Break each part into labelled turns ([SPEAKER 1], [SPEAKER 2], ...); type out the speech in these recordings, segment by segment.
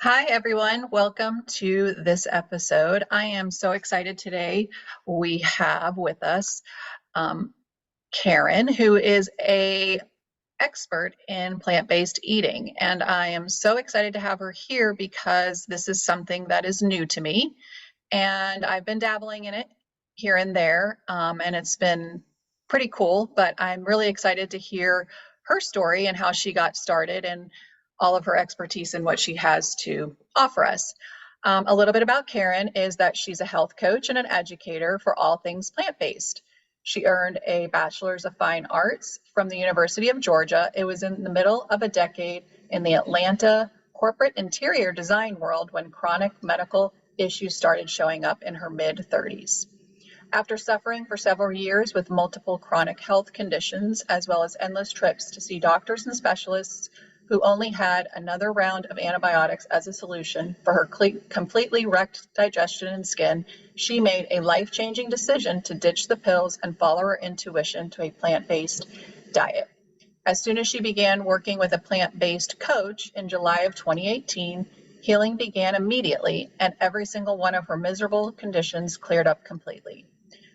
[SPEAKER 1] Hi, everyone. Welcome to this episode. I am so excited today. We have with us um, Karen, who is a expert in plant-based eating, and I am so excited to have her here because this is something that is new to me, and I've been dabbling in it here and there, and it's been pretty cool. But I'm really excited to hear her story and how she got started and all of her expertise and what she has to offer us. A little bit about Karen is that she's a health coach and an educator for all things plant-based. She earned a Bachelor's of Fine Arts from the University of Georgia. It was in the middle of a decade in the Atlanta corporate interior design world when chronic medical issues started showing up in her mid-30s. After suffering for several years with multiple chronic health conditions, as well as endless trips to see doctors and specialists who only had another round of antibiotics as a solution for her completely wrecked digestion and skin, she made a life-changing decision to ditch the pills and follow her intuition to a plant-based diet. As soon as she began working with a plant-based coach in July of 2018, healing began immediately, and every single one of her miserable conditions cleared up completely.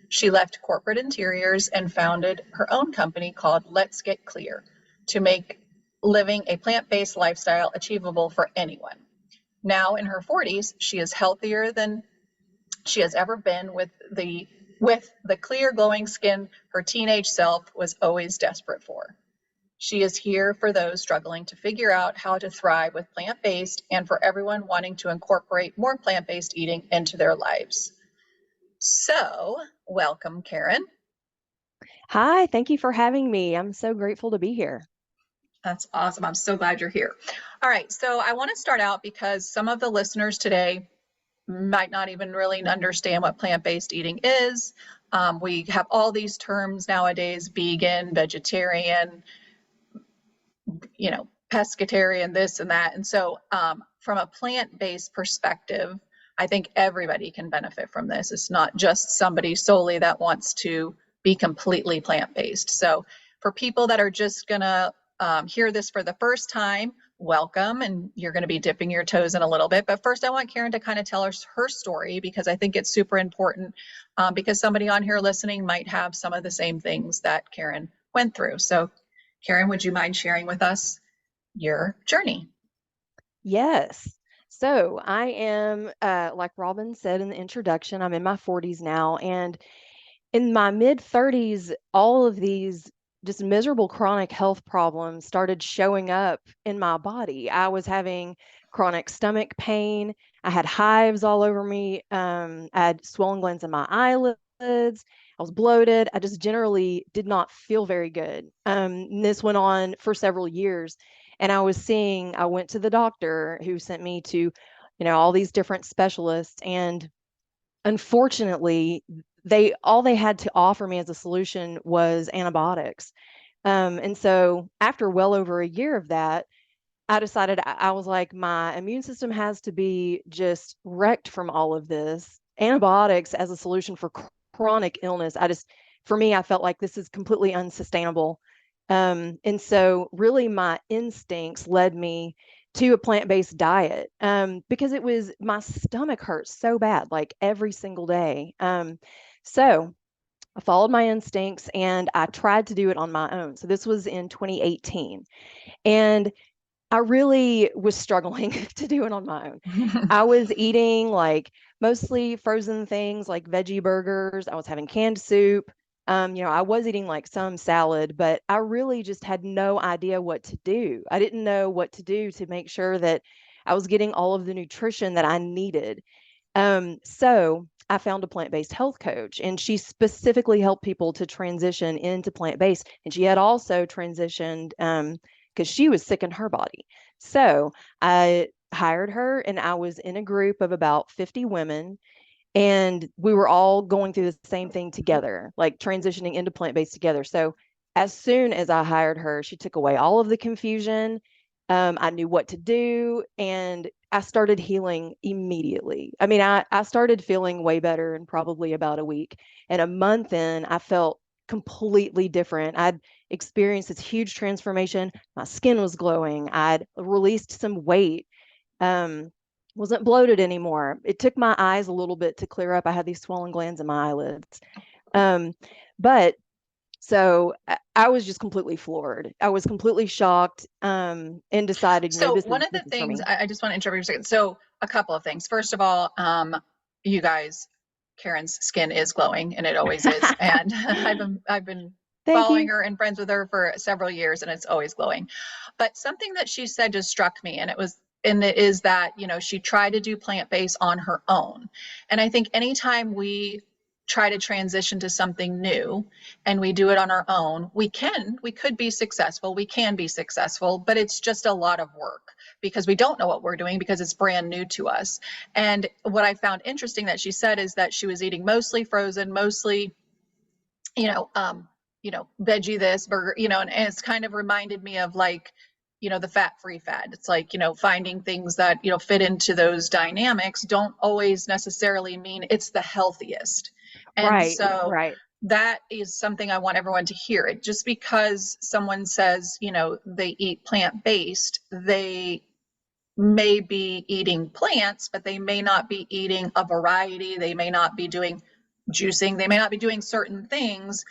[SPEAKER 1] She left corporate interiors and founded her own company called Let's Get Clear to make living a plant-based lifestyle achievable for anyone. Now in her 40s, she is healthier than she has ever been with the clear glowing skin her teenage self was always desperate for. She is here for those struggling to figure out how to thrive with plant-based and for everyone wanting to incorporate more plant-based eating into their lives. So, welcome, Karen.
[SPEAKER 2] Hi, thank you for having me. I'm so grateful to be here.
[SPEAKER 1] That's awesome. I'm so glad you're here. All right, so I want to start out because some of the listeners today might not even really understand what plant-based eating is. We have all these terms nowadays: vegan, vegetarian, pescatarian, this and that. And so, from a plant-based perspective, I think everybody can benefit from this. It's not just somebody solely that wants to be completely plant-based. So, for people that are just gonna hear this for the first time, welcome, and you're going to be dipping your toes in a little bit. But first, I want Karen to kind of tell us her story because I think it's super important, because somebody on here listening might have some of the same things that Karen went through. So, Karen, would you mind sharing with us your journey?
[SPEAKER 2] Yes. So I am, like Robin said in the introduction, I'm in my 40s now. And in my mid 30s, all of these just miserable chronic health problems started showing up in my body. I was having chronic stomach pain. I had hives all over me. I had swollen glands in my eyelids. I was bloated. I just generally did not feel very good. And this went on for several years. And I went to the doctor who sent me to, all these different specialists. And unfortunately, they had to offer me as a solution was antibiotics. And so after well over a year of that, I decided I was like, my immune system has to be just wrecked from all of this. Antibiotics as a solution for chronic illness, for me, I felt like this is completely unsustainable. And so really my instincts led me to a plant-based diet, because my stomach hurt so bad, like every single day. So I followed my instincts and I tried to do it on my own. So this was in 2018. And I really was struggling to do it on my own. I was eating like mostly frozen things like veggie burgers. I was having canned soup. I was eating like some salad, but I really just had no idea what to do. I didn't know what to do to make sure that I was getting all of the nutrition that I needed. So I found a plant-based health coach, and she specifically helped people to transition into plant-based. And she had also transitioned because she was sick in her body. So I hired her, and I was in a group of about 50 women, and we were all going through the same thing together, like transitioning into plant-based together. So as soon as I hired her, she took away all of the confusion. I knew what to do, and I started healing immediately. I mean, I started feeling way better in probably about a week. And a month in, I felt completely different. I'd experienced this huge transformation. My skin was glowing. I'd released some weight. Um, wasn't bloated anymore. It took my eyes a little bit to clear up. I had these swollen glands in my eyelids. Um, but so I was just completely floored. I was completely shocked, and decided,
[SPEAKER 1] So
[SPEAKER 2] this
[SPEAKER 1] one
[SPEAKER 2] is
[SPEAKER 1] of the
[SPEAKER 2] this is for
[SPEAKER 1] things
[SPEAKER 2] me.
[SPEAKER 1] I just want to interrupt you for a second. So a couple of things. First of all, you guys, Karen's skin is glowing, and it always is. And I've been
[SPEAKER 2] Thank
[SPEAKER 1] following
[SPEAKER 2] you.
[SPEAKER 1] her and friends with her for several years, and it's always glowing. But something that she said just struck me, and it is that, she tried to do plant-based on her own. And I think anytime we try to transition to something new and we do it on our own, we could be successful, we can be successful, but it's just a lot of work because we don't know what we're doing because it's brand new to us. And what I found interesting that she said is that she was eating mostly frozen, mostly, you know, um, veggie this, burger, and it's kind of reminded me of like, the fat-free fad. It's like, finding things that, fit into those dynamics don't always necessarily mean it's the healthiest. And
[SPEAKER 2] Right,
[SPEAKER 1] so
[SPEAKER 2] right.
[SPEAKER 1] that is something I want everyone to hear. It just because someone says, they eat plant-based, they may be eating plants, but they may not be eating a variety. They may not be doing juicing. They may not be doing certain things.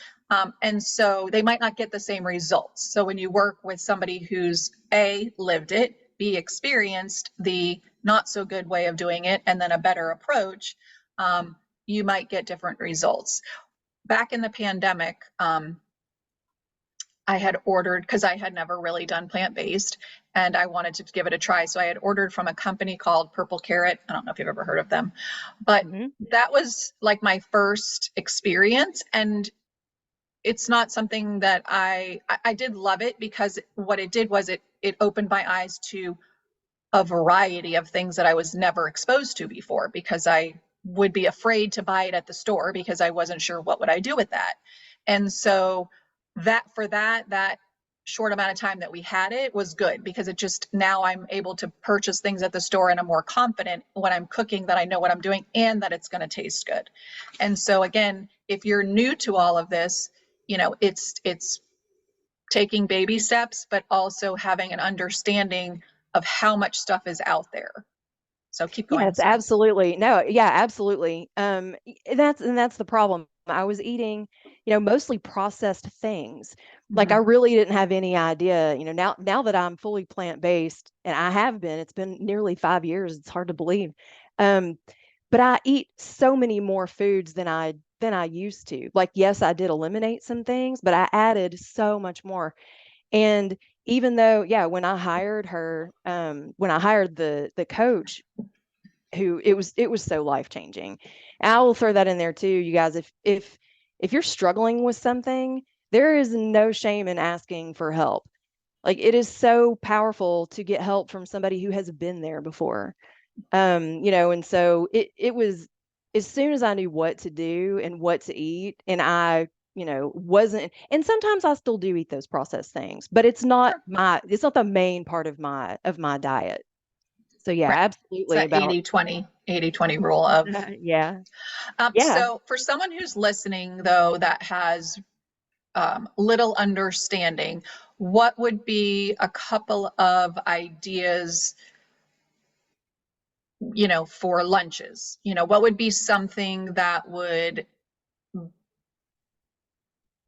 [SPEAKER 1] And so they might not get the same results. So when you work with somebody who's A, lived it, B, experienced the not so good way of doing it, and then a better approach, you might get different results. Back in the pandemic, I had ordered because I had never really done plant-based and I wanted to give it a try. So I had ordered from a company called Purple Carrot. I don't know if you've ever heard of them, but
[SPEAKER 2] Hmm.
[SPEAKER 1] that was like my first experience. And it's not something that I did love it because what it did was it opened my eyes to a variety of things that I was never exposed to before because I would be afraid to buy it at the store because I wasn't sure what would I do with that. And so that short amount of time that we had it was good because it just now I'm able to purchase things at the store and I'm more confident when I'm cooking that I know what I'm doing and that it's going to taste good. And so again, if you're new to all of this, it's taking baby steps, but also having an understanding of how much stuff is out there. So keep going.
[SPEAKER 2] Yes,
[SPEAKER 1] Sorry.
[SPEAKER 2] absolutely. No, yeah, absolutely. And that's the problem. I was eating, mostly processed things. Like I
[SPEAKER 1] Mm-hmm.
[SPEAKER 2] really didn't have any idea, now that I'm fully plant-based, and I have been, it's been nearly 5 years. It's hard to believe. Um, but I eat so many more foods than I used to. Like, yes, I did eliminate some things, but I added so much more. And even though, yeah, when I hired the coach, who it was so life changing. And I will throw that in there too, you guys. If you're struggling with something, there is no shame in asking for help. Like, it is so powerful to get help from somebody who has been there before. And so it was, as soon as I knew what to do and what to eat, and I, wasn't, and sometimes I still do eat those processed things, but
[SPEAKER 1] Sure.
[SPEAKER 2] it's not the main part of my diet. So yeah,
[SPEAKER 1] Right. It's
[SPEAKER 2] absolutely
[SPEAKER 1] that
[SPEAKER 2] about
[SPEAKER 1] 80-20 rule of.
[SPEAKER 2] yeah. Yeah,
[SPEAKER 1] So for someone who's listening, though, that has little understanding, what would be a couple of ideas, for lunches? What would be something that would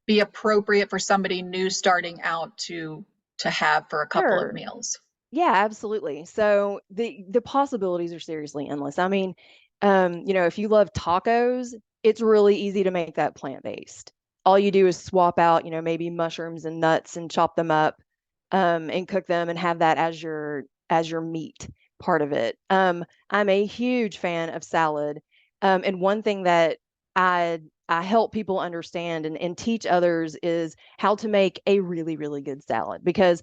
[SPEAKER 1] be appropriate for somebody new starting out to have for a couple of
[SPEAKER 2] sure.
[SPEAKER 1] meals?
[SPEAKER 2] Yeah, absolutely. So the possibilities are seriously endless. I mean, if you love tacos, it's really easy to make that plant-based. All you do is swap out, maybe mushrooms and nuts and chop them up, and cook them and have that as your meat part of it. I'm a huge fan of salad. And one thing that I help people understand and teach others is how to make a really, really good salad, because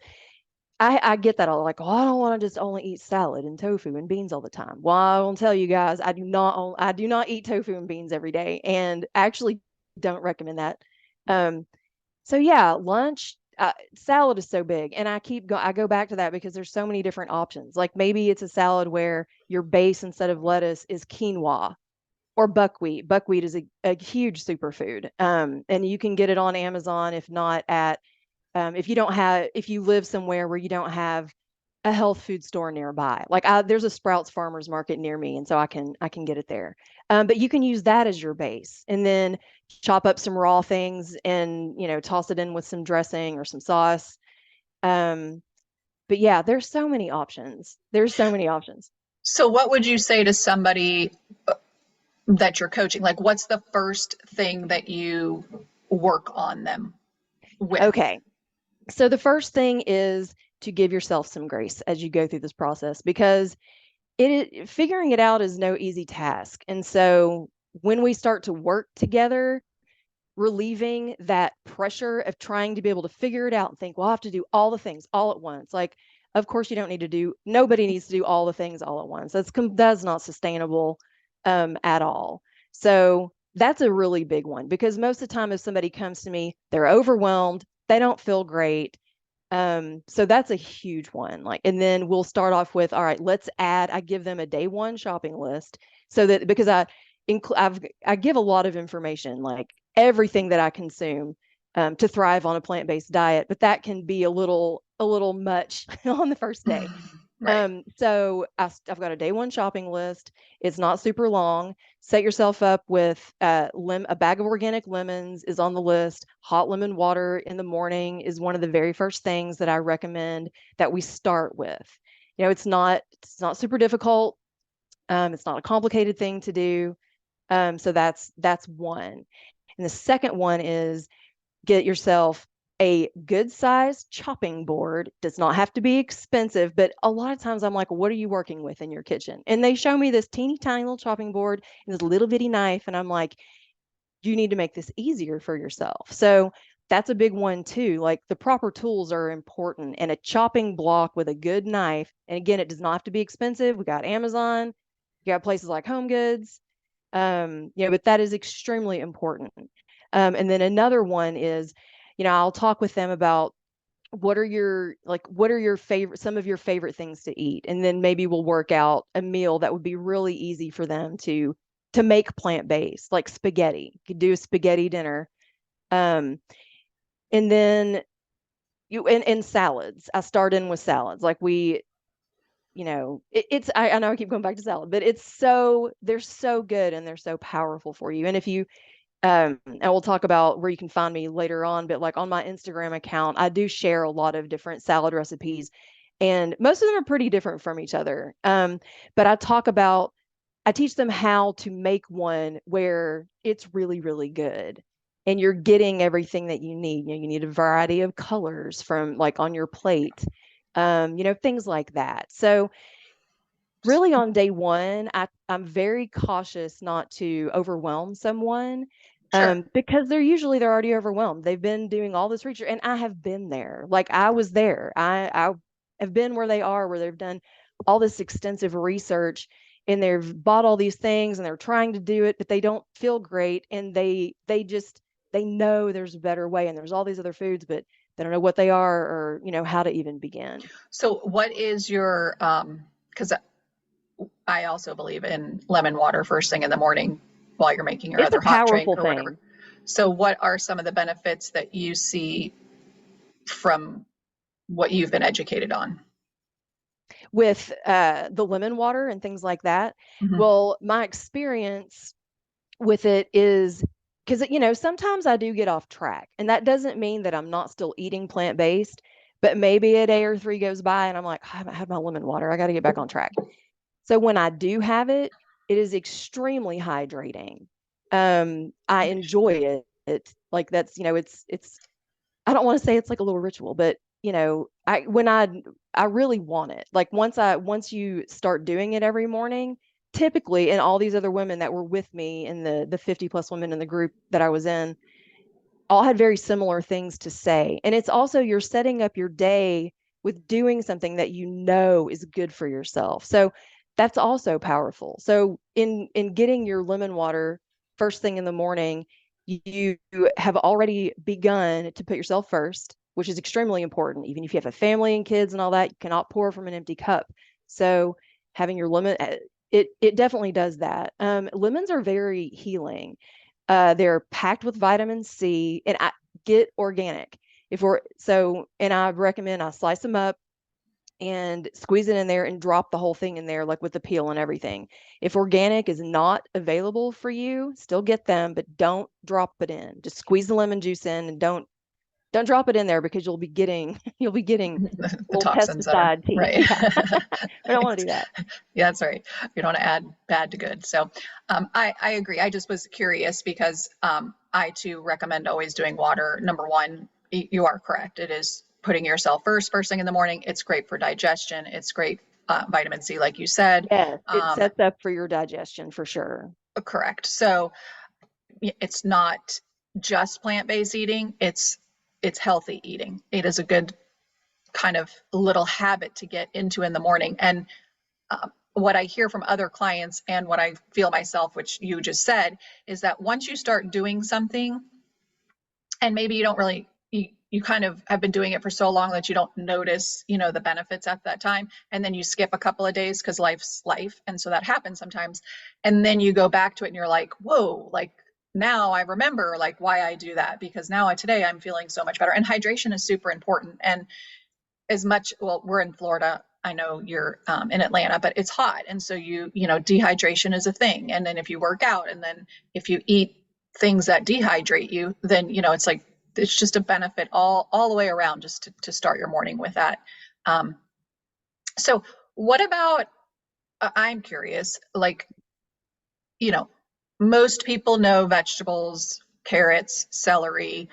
[SPEAKER 2] I get that all, like, oh, I don't want to just only eat salad and tofu and beans all the time. Well, I will tell you guys, I do not eat tofu and beans every day, and I actually don't recommend that. Um, so yeah, lunch, salad is so big, and I go back to that because there's so many different options. Like, maybe it's a salad where your base, instead of lettuce, is quinoa or buckwheat. Buckwheat is a huge superfood. And you can get it on Amazon, if not at if you live somewhere where you don't have a health food store nearby. Like there's a Sprouts Farmers Market near me, and so I can get it there. But you can use that as your base, and then chop up some raw things and toss it in with some dressing or some sauce. Um, but yeah, there's so many options. There's so many options.
[SPEAKER 1] So, what would you say to somebody that you're coaching? Like, what's the first thing that you work on them with?
[SPEAKER 2] Okay, so the first thing is to give yourself some grace as you go through this process because figuring it out is no easy task. And so when we start to work together, relieving that pressure of trying to be able to figure it out and think, well, I have to do all the things all at once. Like, of course, you don't need to do, nobody needs to do all the things all at once. That's not sustainable at all. So that's a really big one because most of the time, if somebody comes to me, they're overwhelmed, they don't feel great. So that's a huge one. Like, and then we'll start off with, all right, I give them a day one shopping list so that because I give a lot of information, like everything that I consume to thrive on a plant-based diet, but that can be a little much on the first day.
[SPEAKER 1] Right.
[SPEAKER 2] So I've got a day one shopping list. It's not super long. Set yourself up with a bag of organic lemons is on the list. Hot lemon water in the morning is one of the very first things that I recommend that we start with. It's not super difficult. It's not a complicated thing to do. So that's one. And the second one is get yourself a good sized chopping board. Does not have to be expensive, but a lot of times I'm like, what are you working with in your kitchen? And they show me this teeny tiny little chopping board and this little bitty knife. And I'm like, you need to make this easier for yourself. So that's a big one too. Like the proper tools are important and a chopping block with a good knife. And again, it does not have to be expensive. We got Amazon, you got places like Home Goods. But that is extremely important. And then another one is, I'll talk with them about what are your favorite some of your favorite things to eat, and then maybe we'll work out a meal that would be really easy for them to make plant-based, like spaghetti. You could do a spaghetti dinner. Um, and then and salads. I start in with salads. Like I know I keep going back to salad, but they're so good and they're so powerful for you. And if you and we'll talk about where you can find me later on, but like on my Instagram account, I do share a lot of different salad recipes, and most of them are pretty different from each other. But I teach them how to make one where it's really, really good. And you're getting everything that you need. You need a variety of colors from like on your plate, things like that. So really on day one, I'm very cautious not to overwhelm someone
[SPEAKER 1] Sure.
[SPEAKER 2] because they're already overwhelmed. They've been doing all this research, and I have been there. Like I was there. I have been where they are, where they've done all this extensive research and they've bought all these things and they're trying to do it, but they don't feel great, and they know there's a better way and there's all these other foods, but they don't know what they are or how to even begin.
[SPEAKER 1] So, what is your, because I also believe in lemon water first thing in the morning while you're making your
[SPEAKER 2] It's a
[SPEAKER 1] other hot drink
[SPEAKER 2] powerful
[SPEAKER 1] or whatever.
[SPEAKER 2] thing.
[SPEAKER 1] So, what are some of the benefits that you see from what you've been educated on?
[SPEAKER 2] With the lemon water and things like that.
[SPEAKER 1] Mm-hmm.
[SPEAKER 2] Well, my experience with it is because, sometimes I do get off track, and that doesn't mean that I'm not still eating plant-based, but maybe a day or three goes by and I'm like, I haven't had my lemon water. I got to get back on track. So when I do have it, it is extremely hydrating. I enjoy it. Like that's, it's I don't want to say it's like a little ritual, but I really want it. Like once you start doing it every morning, typically, and all these other women that were with me in the 50 plus women in the group that I was in, all had very similar things to say. And it's also you're setting up your day with doing something that you know is good for yourself. So that's also powerful. So in getting your lemon water first thing in the morning, you have already begun to put yourself first, which is extremely important. Even if you have a family and kids and all that, you cannot pour from an empty cup. So having your lemon, it definitely does that. Lemons are very healing. They're packed with vitamin C, and I get organic. And I recommend I slice them up and squeeze it in there and drop the whole thing in there, like with the peel and everything. If organic is not available for you, still get them, but don't drop it in. Just squeeze the lemon juice in, and don't drop it in there, because you'll be getting you'll be getting
[SPEAKER 1] The
[SPEAKER 2] little
[SPEAKER 1] toxins that are
[SPEAKER 2] pesticide tea.
[SPEAKER 1] right.
[SPEAKER 2] Yeah. We don't want to do that.
[SPEAKER 1] Yeah, that's right. You don't want to add bad to good. So I agree. I just was curious because I too recommend always doing water. Number one, you are correct. It is putting yourself first thing in the morning. It's great for digestion. It's great vitamin C, like you said.
[SPEAKER 2] Yes, it sets up for your digestion for sure.
[SPEAKER 1] Correct. So it's not just plant-based eating. It's healthy eating. It is a good kind of little habit to get into in the morning. And what I hear from other clients and what I feel myself, which you just said, is that once you start doing something, and maybe you don't really, you kind of have been doing it for so long that you don't notice, the benefits at that time. And then you skip a couple of days because life's life. And so that happens sometimes. And then you go back to it and you're like, whoa, like now I remember like why I do that, because now today I'm feeling so much better. And hydration is super important. And as much, well, we're in Florida. I know you're in Atlanta, but it's hot. And so dehydration is a thing. And then if you work out and then if you eat things that dehydrate you, then, it's like, it's just a benefit all the way around just to start your morning with that. So what about, I'm curious, like, most people know vegetables, carrots, celery,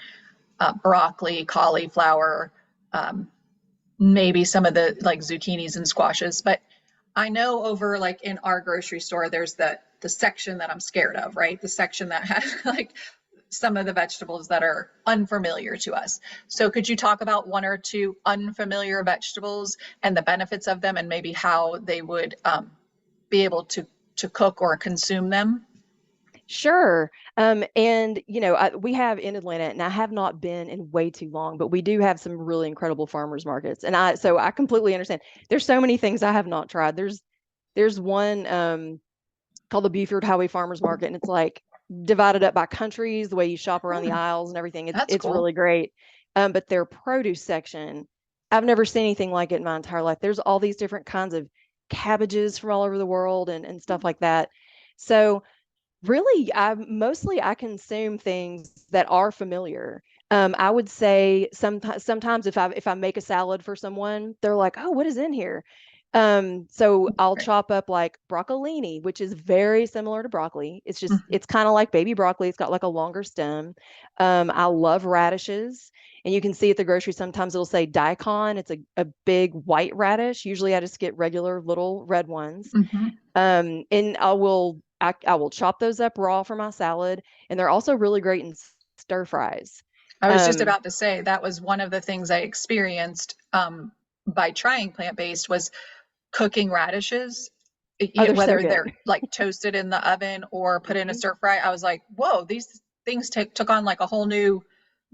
[SPEAKER 1] broccoli, cauliflower, maybe some of the like zucchinis and squashes, but I know over like in our grocery store, there's the section that I'm scared of, right? The section that has like some of the vegetables that are unfamiliar to us. So could you talk about one or two unfamiliar vegetables and the benefits of them and maybe how they would be able to cook or consume them?
[SPEAKER 2] Sure. And we have in Atlanta, and I have not been in way too long, but we do have some really incredible farmers markets. And I completely understand. There's so many things I have not tried. There's one called the Buford Highway Farmers Market, and it's like divided up by countries, the way you shop around the aisles and everything.
[SPEAKER 1] That's
[SPEAKER 2] It's
[SPEAKER 1] cool.
[SPEAKER 2] really great. But their produce section, I've never seen anything like it in my entire life. There's all these different kinds of cabbages from all over the world and stuff like that. So really, I consume things that are familiar. I would say sometimes if I make a salad for someone, they're like, "Oh, what is in here?" So I'll
[SPEAKER 1] Right.
[SPEAKER 2] chop up like broccolini, which is very similar to broccoli.
[SPEAKER 1] Mhm.
[SPEAKER 2] It's kind of like baby broccoli. It's got like a longer stem. I love radishes, and you can see at the grocery sometimes it'll say daikon. It's a big white radish. Usually I just get regular little red ones.
[SPEAKER 1] Mhm.
[SPEAKER 2] And I will chop those up raw for my salad, and they're also really great in stir fries.
[SPEAKER 1] I was just
[SPEAKER 2] Um,
[SPEAKER 1] about to say that was one of the things I experienced by trying plant-based was cooking radishes,
[SPEAKER 2] oh, they're so
[SPEAKER 1] whether
[SPEAKER 2] good.
[SPEAKER 1] they're like toasted in the oven or put in a
[SPEAKER 2] Mhm.
[SPEAKER 1] stir fry. I was like, whoa, these things took on like a whole new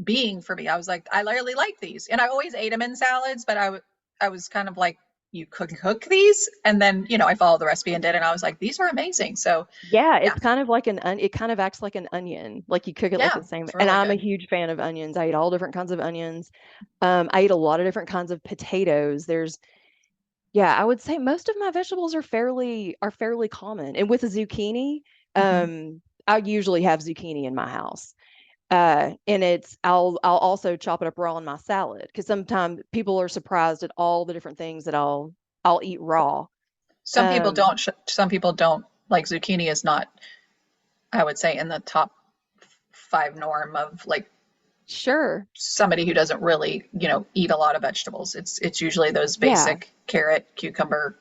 [SPEAKER 1] being for me. I was like, I really like these. And I always ate them in salads, but I was kind of like, you cook these? And then, I followed the recipe and did, and I was like, these are amazing. So
[SPEAKER 2] Yeah,
[SPEAKER 1] yeah,
[SPEAKER 2] it's kind of like it kind of acts like an onion. Like you cook it like
[SPEAKER 1] yeah,
[SPEAKER 2] the same.
[SPEAKER 1] it's
[SPEAKER 2] And
[SPEAKER 1] really
[SPEAKER 2] I'm a
[SPEAKER 1] good.
[SPEAKER 2] huge fan of onions. I eat all different kinds of onions. I eat a lot of different kinds of potatoes. Yeah, I would say most of my vegetables are fairly common. And with a zucchini,
[SPEAKER 1] Hmm.
[SPEAKER 2] I usually have zucchini in my house. And I'll also chop it up raw in my salad, because sometimes people are surprised at all the different things that I'll eat raw.
[SPEAKER 1] Some people
[SPEAKER 2] Um,
[SPEAKER 1] don't, some people don't like zucchini is not, I would say, in the top five norm of like
[SPEAKER 2] sure.
[SPEAKER 1] somebody who doesn't really, eat a lot of vegetables. It's usually those
[SPEAKER 2] Yeah.
[SPEAKER 1] basic carrot, cucumber,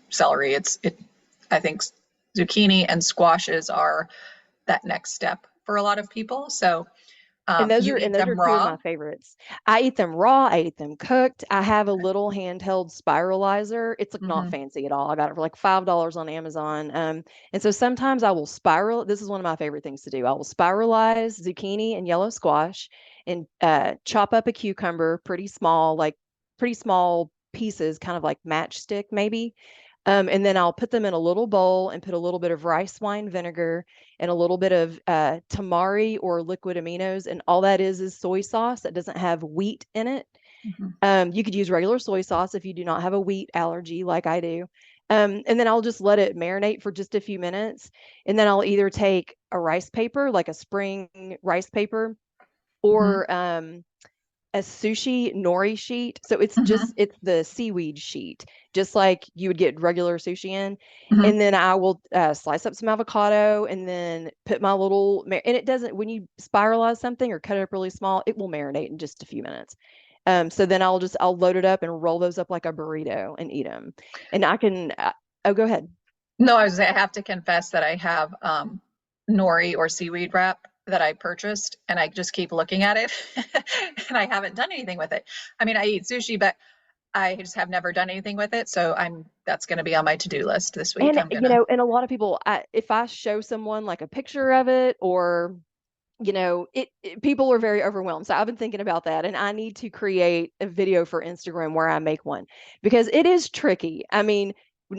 [SPEAKER 1] celery. I think zucchini and squashes are that next step for a lot of people. So
[SPEAKER 2] And
[SPEAKER 1] you eat
[SPEAKER 2] those are
[SPEAKER 1] them
[SPEAKER 2] two of
[SPEAKER 1] raw.
[SPEAKER 2] my favorites. I eat them raw, I eat them cooked. I have a little handheld spiralizer. It's like not
[SPEAKER 1] Hmm.
[SPEAKER 2] fancy at all. I got it for like $5 on Amazon. And so sometimes I will spiral. This is one of my favorite things to do. I will spiralize zucchini and yellow squash and chop up a cucumber pretty small pieces, kind of like matchstick maybe. And then I'll put them in a little bowl and put a little bit of rice wine vinegar and a little bit of tamari or liquid aminos. And all that is soy sauce that doesn't have wheat in it.
[SPEAKER 1] Mhm.
[SPEAKER 2] You could use regular soy sauce if you do not have a wheat allergy like I do. And then I'll just let it marinate for just a few minutes. And then I'll either take a rice paper, like a spring rice paper,
[SPEAKER 1] Mhm.
[SPEAKER 2] or a sushi nori sheet. So
[SPEAKER 1] Mhm.
[SPEAKER 2] it's the seaweed sheet, just like you would get regular sushi in.
[SPEAKER 1] Mhm.
[SPEAKER 2] And then I will slice up some avocado and then put my and it doesn't, when you spiralize something or cut it up really small, it will marinate in just a few minutes. So then I'll load it up and roll those up like a burrito and eat them. And I can, oh, go ahead.
[SPEAKER 1] No, I have to confess that I have nori or seaweed wrap that I purchased, and I just keep looking at it, and I haven't done anything with it. I mean, I eat sushi, but I just have never done anything with it. So that's going to be on my to-do list this week.
[SPEAKER 2] And
[SPEAKER 1] I'm gonna.
[SPEAKER 2] and a lot of people, if I show someone like a picture of it, or people are very overwhelmed. So I've been thinking about that, and I need to create a video for Instagram where I make one, because it is tricky. I mean,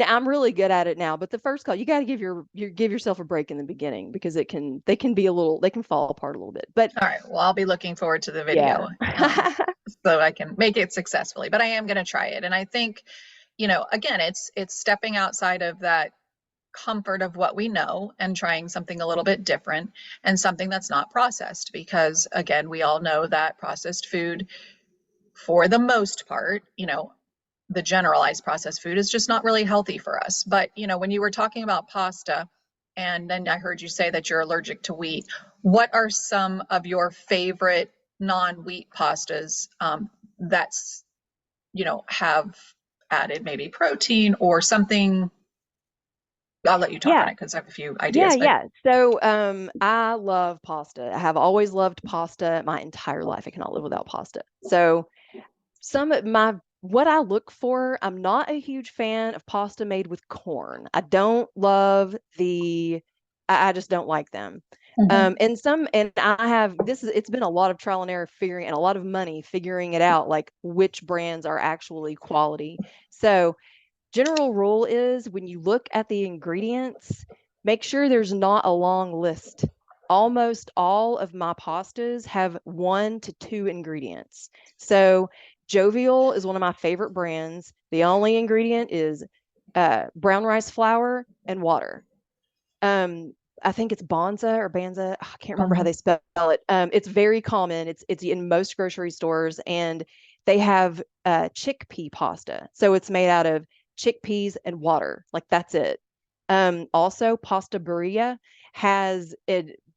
[SPEAKER 2] I'm really good at it now, but the first call, you got to give yourself a break in the beginning, because they can be a little, they can fall apart a little bit. But
[SPEAKER 1] All right. Well, I'll be looking forward to the
[SPEAKER 2] yeah.
[SPEAKER 1] video, so I can make it successfully. But I am going to try it, and I think, again, it's stepping outside of that comfort of what we know and trying something a little bit different and something that's not processed. Because again, we all know that processed food, for the most part, the generalized processed food is just not really healthy for us. But, when you were talking about pasta, and then I heard you say that you're allergic to wheat, what are some of your favorite non-wheat pastas that's, have added maybe protein or something? I'll let you talk on
[SPEAKER 2] Yeah.
[SPEAKER 1] it because I have a few
[SPEAKER 2] Yeah,
[SPEAKER 1] ideas, but
[SPEAKER 2] yeah. So, I love pasta. I have always loved pasta my entire life. I cannot live without pasta. So, some of my what I look for, I'm not a huge fan of pasta made with corn. I don't love I just don't like them.
[SPEAKER 1] Mhm.
[SPEAKER 2] And I have it's been a lot of trial and error figuring, and a lot of money figuring it out, like which brands are actually quality. So, general rule is, when you look at the ingredients, make sure there's not a long list. Almost all of my pastas have 1 to 2 ingredients. So, Jovial is one of my favorite brands. The only ingredient is brown rice flour and water. Um, I think it's Bonza or Banza. I can't remember how
[SPEAKER 1] Mhm.
[SPEAKER 2] they spell it. It's very common. It's in most grocery stores, and they have chickpea pasta. So it's made out of chickpeas and water. Like, that's it. Also, Pasta Beria has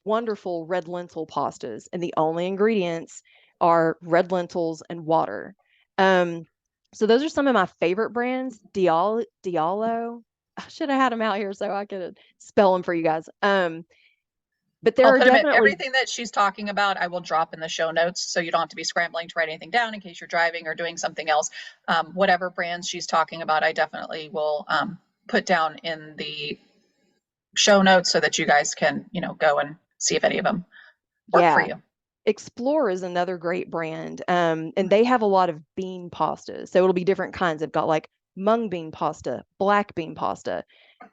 [SPEAKER 2] wonderful red lentil pastas, and the only ingredients are red lentils and water. Um, so those are some of my favorite brands. Diallo. I should have had them out here so I could spell them for you guys. But there
[SPEAKER 1] I'll
[SPEAKER 2] are
[SPEAKER 1] put them in.
[SPEAKER 2] definitely,
[SPEAKER 1] Everything that she's talking about, I will drop in the show notes so you don't have to be scrambling to write anything down in case you're driving or doing something else. Whatever brands she's talking about, I definitely will put down in the show notes so that you guys can, go and see if any of them work for
[SPEAKER 2] yeah.
[SPEAKER 1] you.
[SPEAKER 2] Explore is another great brand. And they have a lot of bean pastas. So it'll be different kinds. They've got like mung bean pasta, black bean pasta.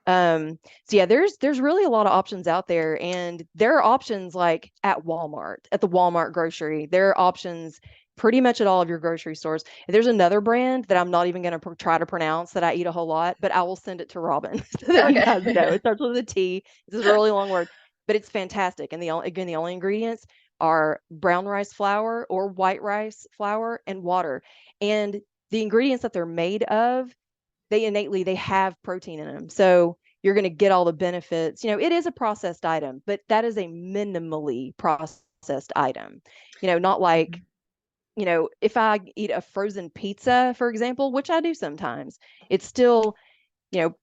[SPEAKER 2] So yeah, there's really a lot of options out there, and there are options like at Walmart, at the Walmart grocery. There are options pretty much at all of your grocery stores. And there's another brand that I'm not even going to try to pronounce, that I eat a whole lot, but I will send it to Robin so that you guys know.
[SPEAKER 1] Okay.
[SPEAKER 2] It starts with a T. This is a really long word, but it's fantastic. And the only ingredients are brown rice flour or white rice flour and water. And the ingredients that they're made of, they have protein in them. So you're going to get all the benefits. It is a processed item, but that is a minimally processed item. Not like, if I eat a frozen pizza, for example, which I do sometimes, it's still,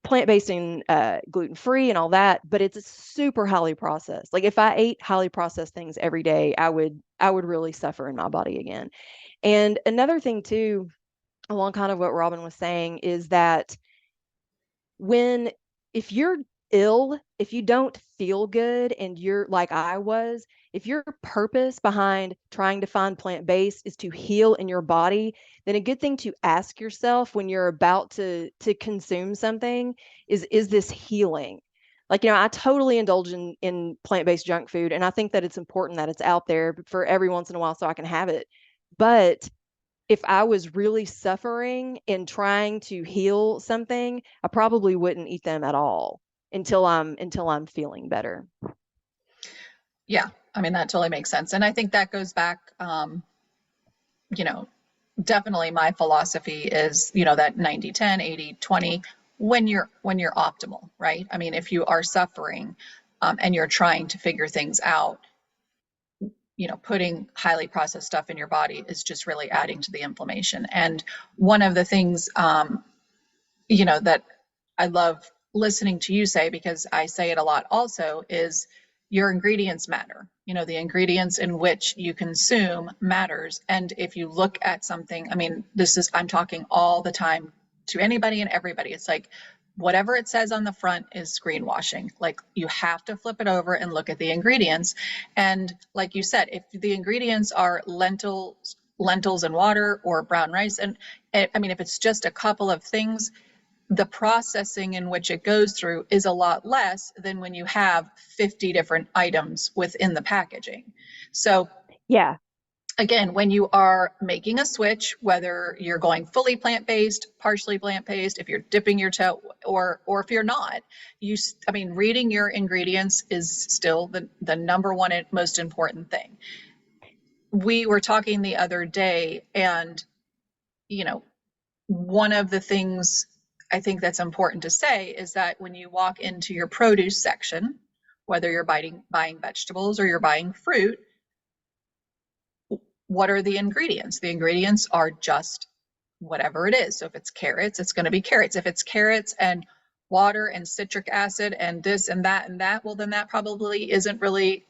[SPEAKER 2] plant-based and gluten-free and all that, but it's super highly processed. Like, if I ate highly processed things every day, I would really suffer in my body again. And another thing too, along kind of what Robin was saying, is that when if you're ill, if you don't feel good, and you're like I was, if your purpose behind trying to find plant-based is to heal in your body, then a good thing to ask yourself when you're about to consume something is this healing? Like, I totally indulge in plant-based junk food, and I think that it's important that it's out there for every once in a while so I can have it. But if I was really suffering and trying to heal something, I probably wouldn't eat them at all until I'm feeling better.
[SPEAKER 1] Yeah, I mean, that totally makes sense. And I think that goes back, you know, definitely my philosophy is, that 90-10, 80-20 when you're optimal, right? I mean, if you are suffering, and you're trying to figure things out, putting highly processed stuff in your body is just really adding to the inflammation. And one of the things, that I love listening to you say, because I say it a lot also, is your ingredients matter. The ingredients in which you consume matters. And if you look at something, I mean, I'm talking all the time to anybody and everybody. It's like, whatever it says on the front is greenwashing. Like, you have to flip it over and look at the ingredients. And like you said, if the ingredients are lentils and water, or brown rice, and I mean, if it's just a couple of things, the processing in which it goes through is a lot less than when you have 50 different items within the packaging. So
[SPEAKER 2] Yeah,
[SPEAKER 1] again, when you are making a switch, whether you're going fully plant-based, partially plant-based, if you're dipping your toe, or if you're not, I mean, reading your ingredients is still the number one and most important thing. We were talking the other day, and you know, one of the things I think that's important to say is that when you walk into your produce section, whether you're buying vegetables or you're buying fruit, what are the ingredients? The ingredients are just whatever it is. So if it's carrots, it's going to be carrots. If it's carrots and water and citric acid and this and that, well, then that probably isn't really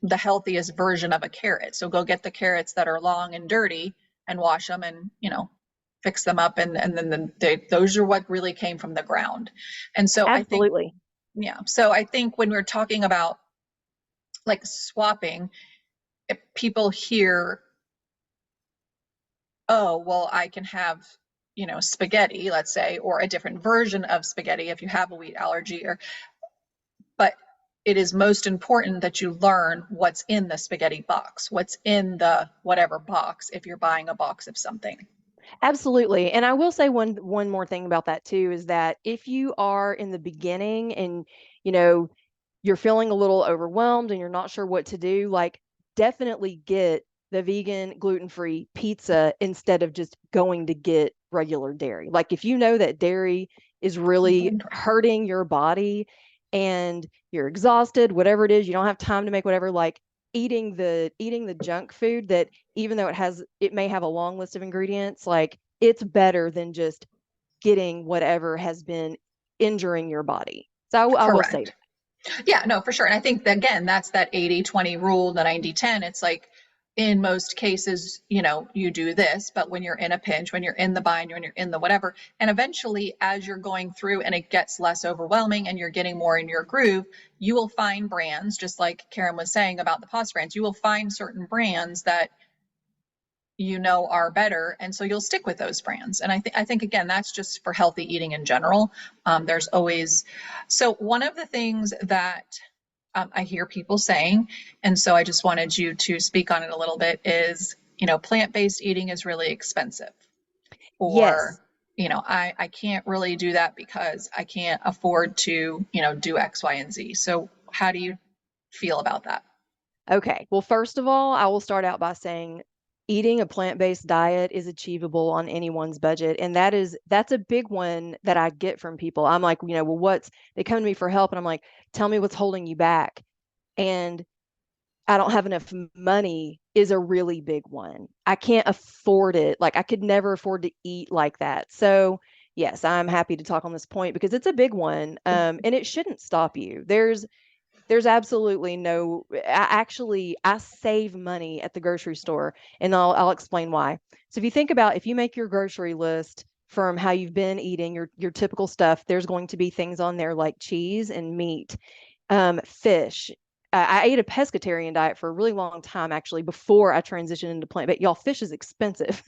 [SPEAKER 1] the healthiest version of a carrot. So go get the carrots that are long and dirty and wash them, and fix them up, and then those are what really came from the ground. And so I think,
[SPEAKER 2] absolutely.
[SPEAKER 1] yeah, so I think when we're talking about like swapping, if people hear, oh, well, I can have spaghetti, let's say, or a different version of spaghetti if you have a wheat allergy, but it is most important that you learn what's in the spaghetti box, what's in the whatever box, if you're buying a box of something.
[SPEAKER 2] Absolutely. And I will say one more thing about that too is that if you are in the beginning and you know you're feeling a little overwhelmed and you're not sure what to do, like definitely get the vegan gluten-free pizza instead of just going to get regular dairy. Like if you know that dairy is really hurting your body and you're exhausted, whatever it is, you don't have time to make whatever, like eating the junk food that even though it may have a long list of ingredients, like it's better than just getting whatever has been injuring your body. So I will say
[SPEAKER 1] Correct. Yeah, no, for sure. And I think that, again, that's that 80-20 rule, the 90-10. It's like, in most cases, you do this, but when you're in a pinch, when you're in the bind, when you're in the whatever, and eventually as you're going through and it gets less overwhelming and you're getting more in your groove, you will find brands, just like Karen was saying about the pasta brands, you will find certain brands that are better, and so you'll stick with those brands. And I think again, that's just for healthy eating in general. There's always, so one of the things that I hear people saying, and so I just wanted you to speak on it a little bit, is plant-based eating is really expensive, or
[SPEAKER 2] yes.
[SPEAKER 1] I can't really do that because I can't afford to do X, Y, and Z. So how do you feel about that?
[SPEAKER 2] Okay. Well, first of all, I will start out by saying eating a plant-based diet is achievable on anyone's budget. And that's a big one that I get from people. I'm like, well, they come to me for help and I'm like, tell me what's holding you back. And I don't have enough money is a really big one. I can't afford it. Like I could never afford to eat like that. So yes, I'm happy to talk on this point because it's a big one. And it shouldn't stop you. There's absolutely no, I save money at the grocery store and I'll explain why. So if you make your grocery list from how you've been eating your typical stuff, there's going to be things on there like cheese and meat, fish. I ate a pescatarian diet for a really long time, actually, before I transitioned into plant. But y'all, fish is expensive.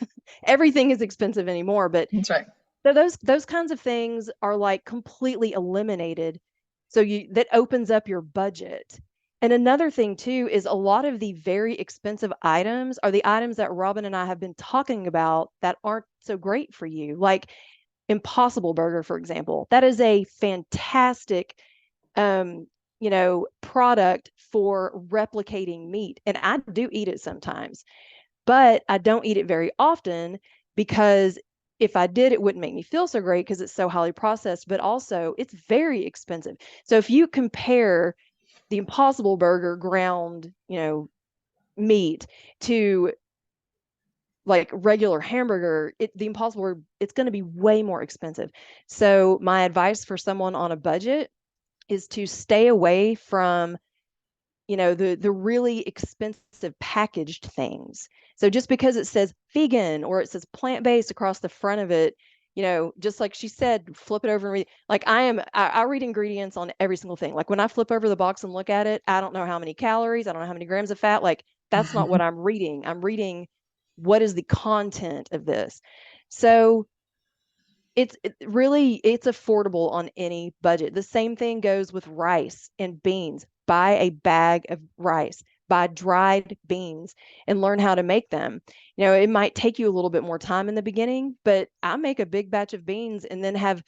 [SPEAKER 2] Everything is expensive anymore. But
[SPEAKER 1] That's right.
[SPEAKER 2] so those kinds of things are like completely eliminated. So that opens up your budget. And another thing too is a lot of the very expensive items are the items that Robin and I have been talking about that aren't so great for you. Like Impossible Burger, for example. That is a fantastic product for replicating meat. And I do eat it sometimes, but I don't eat it very often because if I did, it wouldn't make me feel so great because it's so highly processed, but also it's very expensive. So if you compare the Impossible Burger ground, meat to like regular hamburger, the Impossible Burger, it's going to be way more expensive. So my advice for someone on a budget is to stay away from the really expensive packaged things. So just because it says vegan or it says plant-based across the front of it, just like she said, flip it over and read. Like I read ingredients on every single thing. Like when I flip over the box and look at it, I don't know how many calories, I don't know how many grams of fat. Like that's not what I'm reading. I'm reading what is the content of this. So it's affordable on any budget. The same thing goes with rice and beans. Buy a bag of rice, buy dried beans and learn how to make them. It might take you a little bit more time in the beginning, but I make a big batch of beans and then have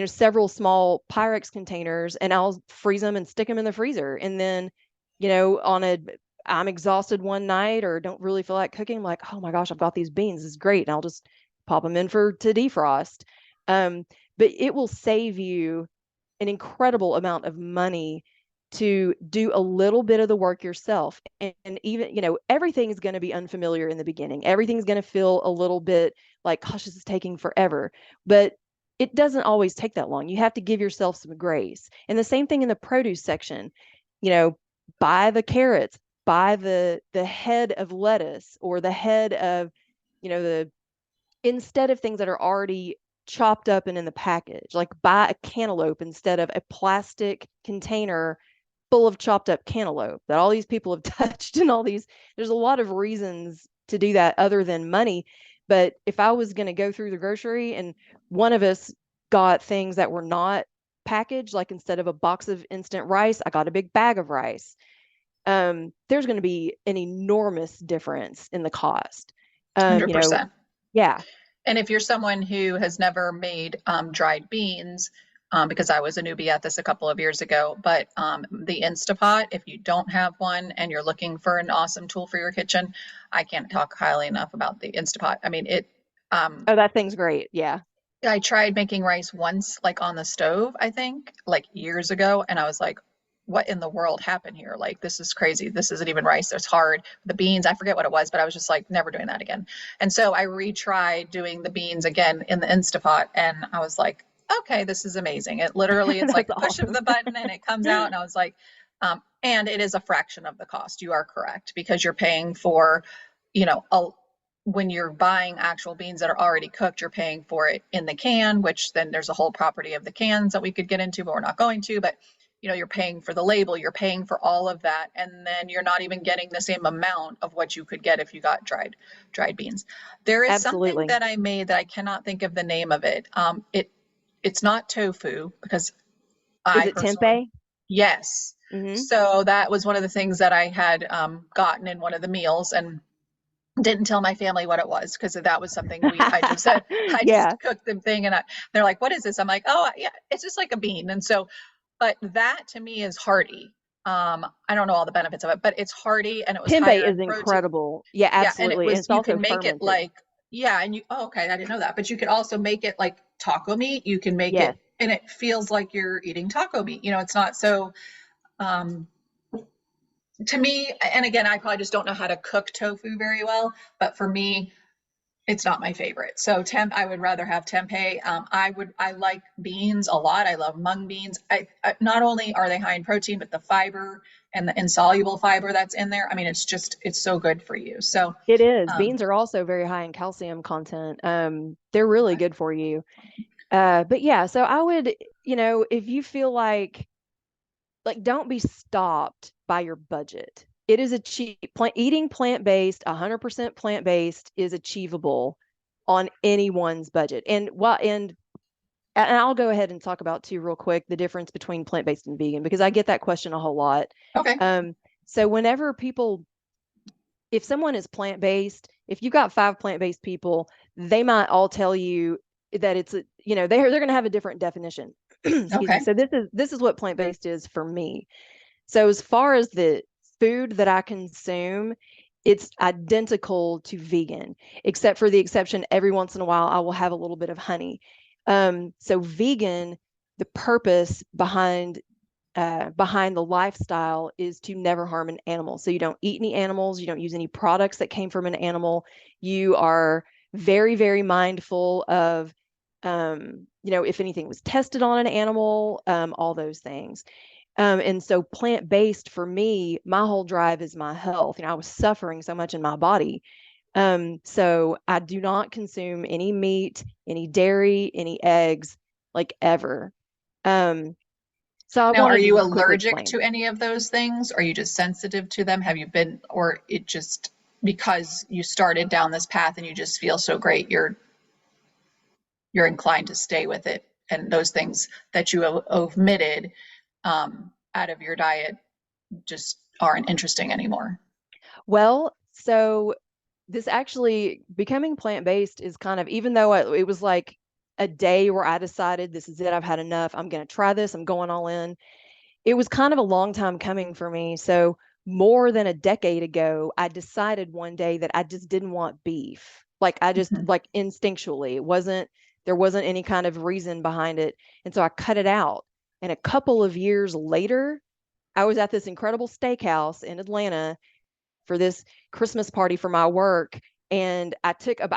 [SPEAKER 2] several small Pyrex containers and I'll freeze them and stick them in the freezer. And then, on a I'm exhausted one night or don't really feel like cooking, I'm like, oh my gosh, I've got these beans. This is great. And I'll just pop them in to defrost. Um, but it will save you an incredible amount of money to do a little bit of the work yourself. And even, everything is going to be unfamiliar in the beginning. Everything's going to feel a little bit like, gosh, this is taking forever. But it doesn't always take that long. You have to give yourself some grace. And the same thing in the produce section, you know, buy the carrots, buy the head of lettuce or the head of, the instead of things that are already chopped up and in the package. Like buy a cantaloupe instead of a plastic container full of chopped up cantaloupe that all these people have touched and all these, there's a lot of reasons to do that other than money. But if I was going to go through the grocery and one of us got things that were not packaged, like instead of a box of instant rice, I got a big bag of rice. There's going to be an enormous difference in the cost. Um, you know,
[SPEAKER 1] 100%.
[SPEAKER 2] yeah,
[SPEAKER 1] And if you're someone who has never made dried beans, because I was a newbie at this a couple of years ago, but the Instapot, if you don't have one and you're looking for an awesome tool for your kitchen, I can't talk highly enough about the Instapot. I mean,
[SPEAKER 2] oh, that thing's great. Yeah.
[SPEAKER 1] I tried making rice once, like on the stove, I think, like years ago, and I was like, what in the world happened here? Like, this is crazy. This isn't even rice. It's hard. The beans, I forget what it was, but I was just like, never doing that again. And so I retried doing the beans again in the Instapot, and I was like, okay, this is amazing. It literally, it's like
[SPEAKER 2] That's
[SPEAKER 1] a push of
[SPEAKER 2] awesome.
[SPEAKER 1] the button and it comes out. And I was like, and it is a fraction of the cost. You are correct because you're paying for, you know, a, when you're buying actual beans that are already cooked, you're paying for it in the can, which then there's a whole property of the cans that we could get into, but we're not going to. But you're paying for the label, you're paying for all of that, and then you're not even getting the same amount of what you could get if you got dried beans. There is something
[SPEAKER 2] Absolutely.
[SPEAKER 1] that I made that I cannot think of the name of it. It's not tofu because
[SPEAKER 2] Is
[SPEAKER 1] I
[SPEAKER 2] it
[SPEAKER 1] personally,
[SPEAKER 2] tempeh?
[SPEAKER 1] yes.
[SPEAKER 2] Mm-hmm.
[SPEAKER 1] So that was one of the things that I had gotten in one of the meals, and didn't tell my family what it was because that was something I just said I
[SPEAKER 2] Yeah,
[SPEAKER 1] just cooked the thing, and they're like, what is this? I'm like, oh yeah, it's just like a bean. And so, but that to me is hearty. I don't know all the benefits of it, but it's hearty and it was higher
[SPEAKER 2] tempeh
[SPEAKER 1] in
[SPEAKER 2] is
[SPEAKER 1] protein.
[SPEAKER 2] incredible. Yeah,
[SPEAKER 1] Yeah, and it
[SPEAKER 2] absolutely. And
[SPEAKER 1] was,
[SPEAKER 2] it's
[SPEAKER 1] you
[SPEAKER 2] also
[SPEAKER 1] can make it
[SPEAKER 2] fermented.
[SPEAKER 1] like, yeah, and you, oh, okay, I didn't know that, but you could also make it like taco meat. You can make
[SPEAKER 2] Yes.
[SPEAKER 1] it and it feels like you're eating taco meat. It's not so um to me, and again, I probably just don't know how to cook tofu very well, but for me, it's not my favorite. So I would rather have tempeh. I like beans a lot. I love mung beans. Not only are they high in protein, but the fiber and the insoluble fiber that's in there. I mean, it's so good for you. So,
[SPEAKER 2] It is.
[SPEAKER 1] um,
[SPEAKER 2] Beans are also very high in calcium content. They're really good for you. But yeah, so I would, if you feel like don't be stopped by your budget. It is eating plant-based, 100% plant-based is achievable on anyone's budget. And and I'll go ahead and talk about too real quick the difference between plant-based and vegan because I get that question a whole lot.
[SPEAKER 1] Okay.
[SPEAKER 2] Um, so whenever people, if someone is plant-based, if you've got five plant-based people, they might all tell you that it's a, they're going to have a different definition. Excuse me.
[SPEAKER 1] Okay.
[SPEAKER 2] So this is what plant-based is for me. So as far as the food that I consume, it's identical to vegan, except for the exception every once in a while I will have a little bit of honey. So vegan, the purpose behind the lifestyle is to never harm an animal. So you don't eat any animals, you don't use any products that came from an animal. You are very, very mindful of, if anything was tested on an animal, all those things. And so plant-based for me, my whole drive is my health. I was suffering so much in my body. So I do not consume any meat, any dairy, any eggs, like ever. Um, so I
[SPEAKER 1] Now, are
[SPEAKER 2] wanted to
[SPEAKER 1] you
[SPEAKER 2] just quickly
[SPEAKER 1] allergic
[SPEAKER 2] explain.
[SPEAKER 1] to any of those things? Are you just sensitive to them? Have you been, or it just because you started down this path and you just feel so great, you're inclined to stay with it, and those things that you omitted out of your diet just aren't interesting anymore.
[SPEAKER 2] Well, so this actually becoming plant-based is kind of, even though it was like a day where I decided this is it, I've had enough, I'm going to try this, I'm going all in. It was kind of a long time coming for me. So more than a decade ago, I decided one day that I just didn't want beef. Like I just
[SPEAKER 1] Mhm.
[SPEAKER 2] like instinctually, there wasn't any kind of reason behind it. And so I cut it out. And a couple of years later, I was at this incredible steakhouse in Atlanta for this Christmas party for my work. And I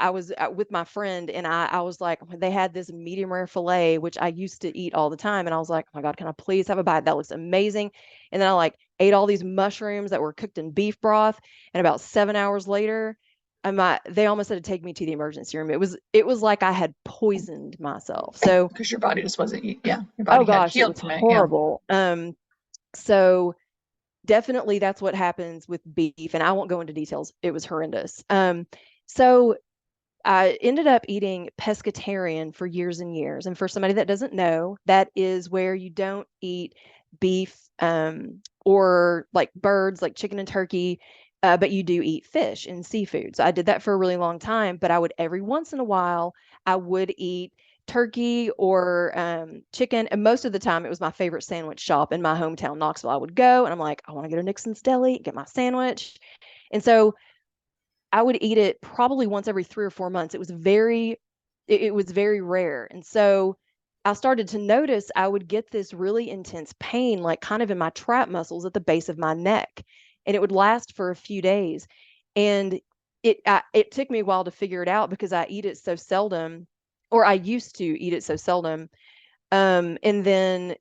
[SPEAKER 2] was with my friend, and I was like, they had this medium rare filet, which I used to eat all the time. And I was like, oh my God, can I please have a bite? That looks amazing. And then I like ate all these mushrooms that were cooked in beef broth. And about 7 hours later, they almost had to take me to the emergency room. It was like I had poisoned myself. So,
[SPEAKER 1] Because your body just wasn't, yeah, your
[SPEAKER 2] oh
[SPEAKER 1] body hadn't
[SPEAKER 2] gosh, it
[SPEAKER 1] healed
[SPEAKER 2] was
[SPEAKER 1] from it. Yeah.
[SPEAKER 2] horrible. So definitely that's what happens with beef, and I won't go into details. It was horrendous. So I ended up eating pescatarian for years and years. And for somebody that doesn't know, that is where you don't eat beef, or like birds, like chicken and turkey, but you do eat fish and seafood. So I did that for a really long time, but I would every once in a while, I would eat turkey or chicken. And most of the time, it was my favorite sandwich shop in my hometown, Knoxville. I would go and I'm like, I want to go to Nixon's Deli, get my sandwich. And so I would eat it probably once every 3 or 4 months. It was very rare. And so I started to notice I would get this really intense pain, like kind of in my trap muscles at the base of my neck. And it would last for a few days. And it took me a while to figure it out because I eat it so seldom, or I used to eat it so seldom. And then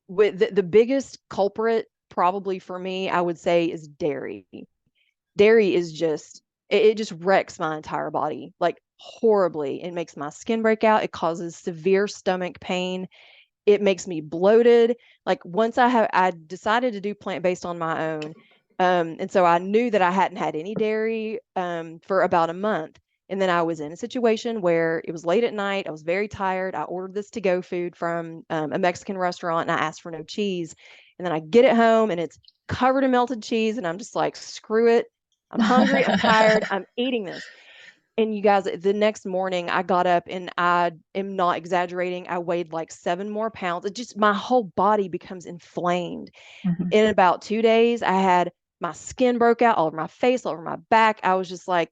[SPEAKER 2] with the biggest culprit probably for me, I would say, is dairy. Dairy is just, it just wrecks my entire body like horribly. It makes my skin break out. It causes severe stomach pain. It makes me bloated. Like once I decided to do plant-based on my own. And so I knew that I hadn't had any dairy for about a month. And then I was in a situation where it was late at night. I was very tired. I ordered this to-go food from a Mexican restaurant, and I asked for no cheese. And then I get it home and it's covered in melted cheese. And I'm just like, screw it. I'm hungry. I'm tired. I'm eating this. And you guys, the next morning I got up and I am not exaggerating. I weighed like 7 more pounds. It just, my whole body becomes inflamed.
[SPEAKER 1] Mhm.
[SPEAKER 2] In about 2 days, I had my skin broke out all over my face, all over my back. I was just like,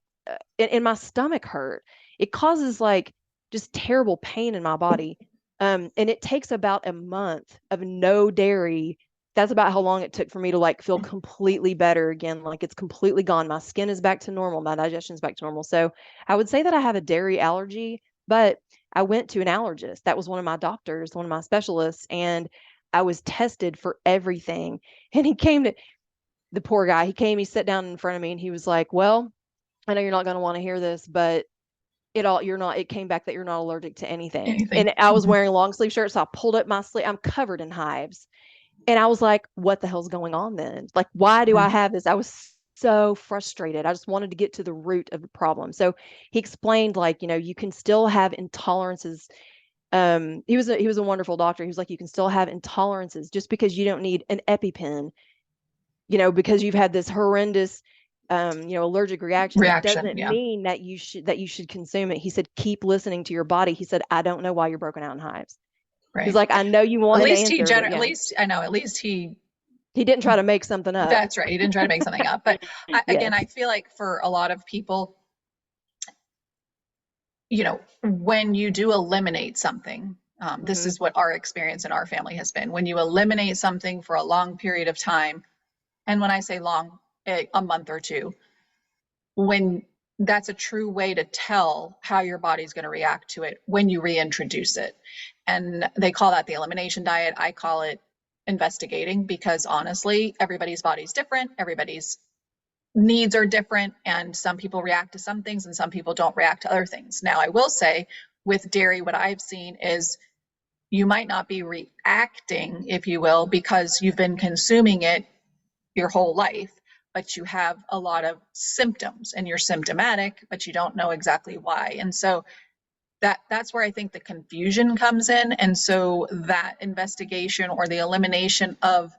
[SPEAKER 2] and my stomach hurt. It causes like just terrible pain in my body. And it takes about a month of no dairy. That's about how long it took for me to like feel completely better again. Like it's completely gone. My skin is back to normal. My digestion is back to normal. So I would say that I have a dairy allergy, but I went to an allergist. That was one of my doctors, one of my specialists, and I was tested for everything. And the poor guy, he sat down in front of me and he was like, well, I know you're not going to want to hear this, but it came back that you're not allergic to anything.
[SPEAKER 1] Anything.
[SPEAKER 2] And I was
[SPEAKER 1] Mhm.
[SPEAKER 2] wearing a long sleeve shirt. So I pulled up my sleeve. I'm covered in hives. And I was like, what the hell's going on then? Like, why do I
[SPEAKER 1] Mhm.
[SPEAKER 2] have this? I was so frustrated. I just wanted to get to the root of the problem. So he explained, like, you can still have intolerances He was a wonderful doctor. He was like, you can still have intolerances just because you don't need an EpiPen, because you've had this horrendous, allergic reaction. That
[SPEAKER 1] Reaction.
[SPEAKER 2] doesn't
[SPEAKER 1] Yeah.
[SPEAKER 2] mean that you should consume it. He said, keep listening to your body. He said, I don't know why you're broken out in hives. He's
[SPEAKER 1] Right.
[SPEAKER 2] like, I know you want an answer, but
[SPEAKER 1] At
[SPEAKER 2] yeah,
[SPEAKER 1] least I know, at least
[SPEAKER 2] he didn't try to make something up.
[SPEAKER 1] that's right. He didn't try to make something up. But again,
[SPEAKER 2] Yes.
[SPEAKER 1] I feel like for a lot of people, when you do eliminate something, this
[SPEAKER 2] Hmm.
[SPEAKER 1] is what our experience in our family has been. When you eliminate something for a long period of time, and when I say long, a month or two, when that's a true way to tell how your body's going to react to it when you reintroduce it. And they call that the elimination diet. I call it investigating, because honestly, everybody's body's different. Everybody's needs are different, and some people react to some things and some people don't react to other things. Now, I will say with dairy, what I've seen is you might not be reacting, if you will, because you've been consuming it your whole life, but you have a lot of symptoms and you're symptomatic, but you don't know exactly why. And so that's where I think the confusion comes in. And so that investigation or the elimination of,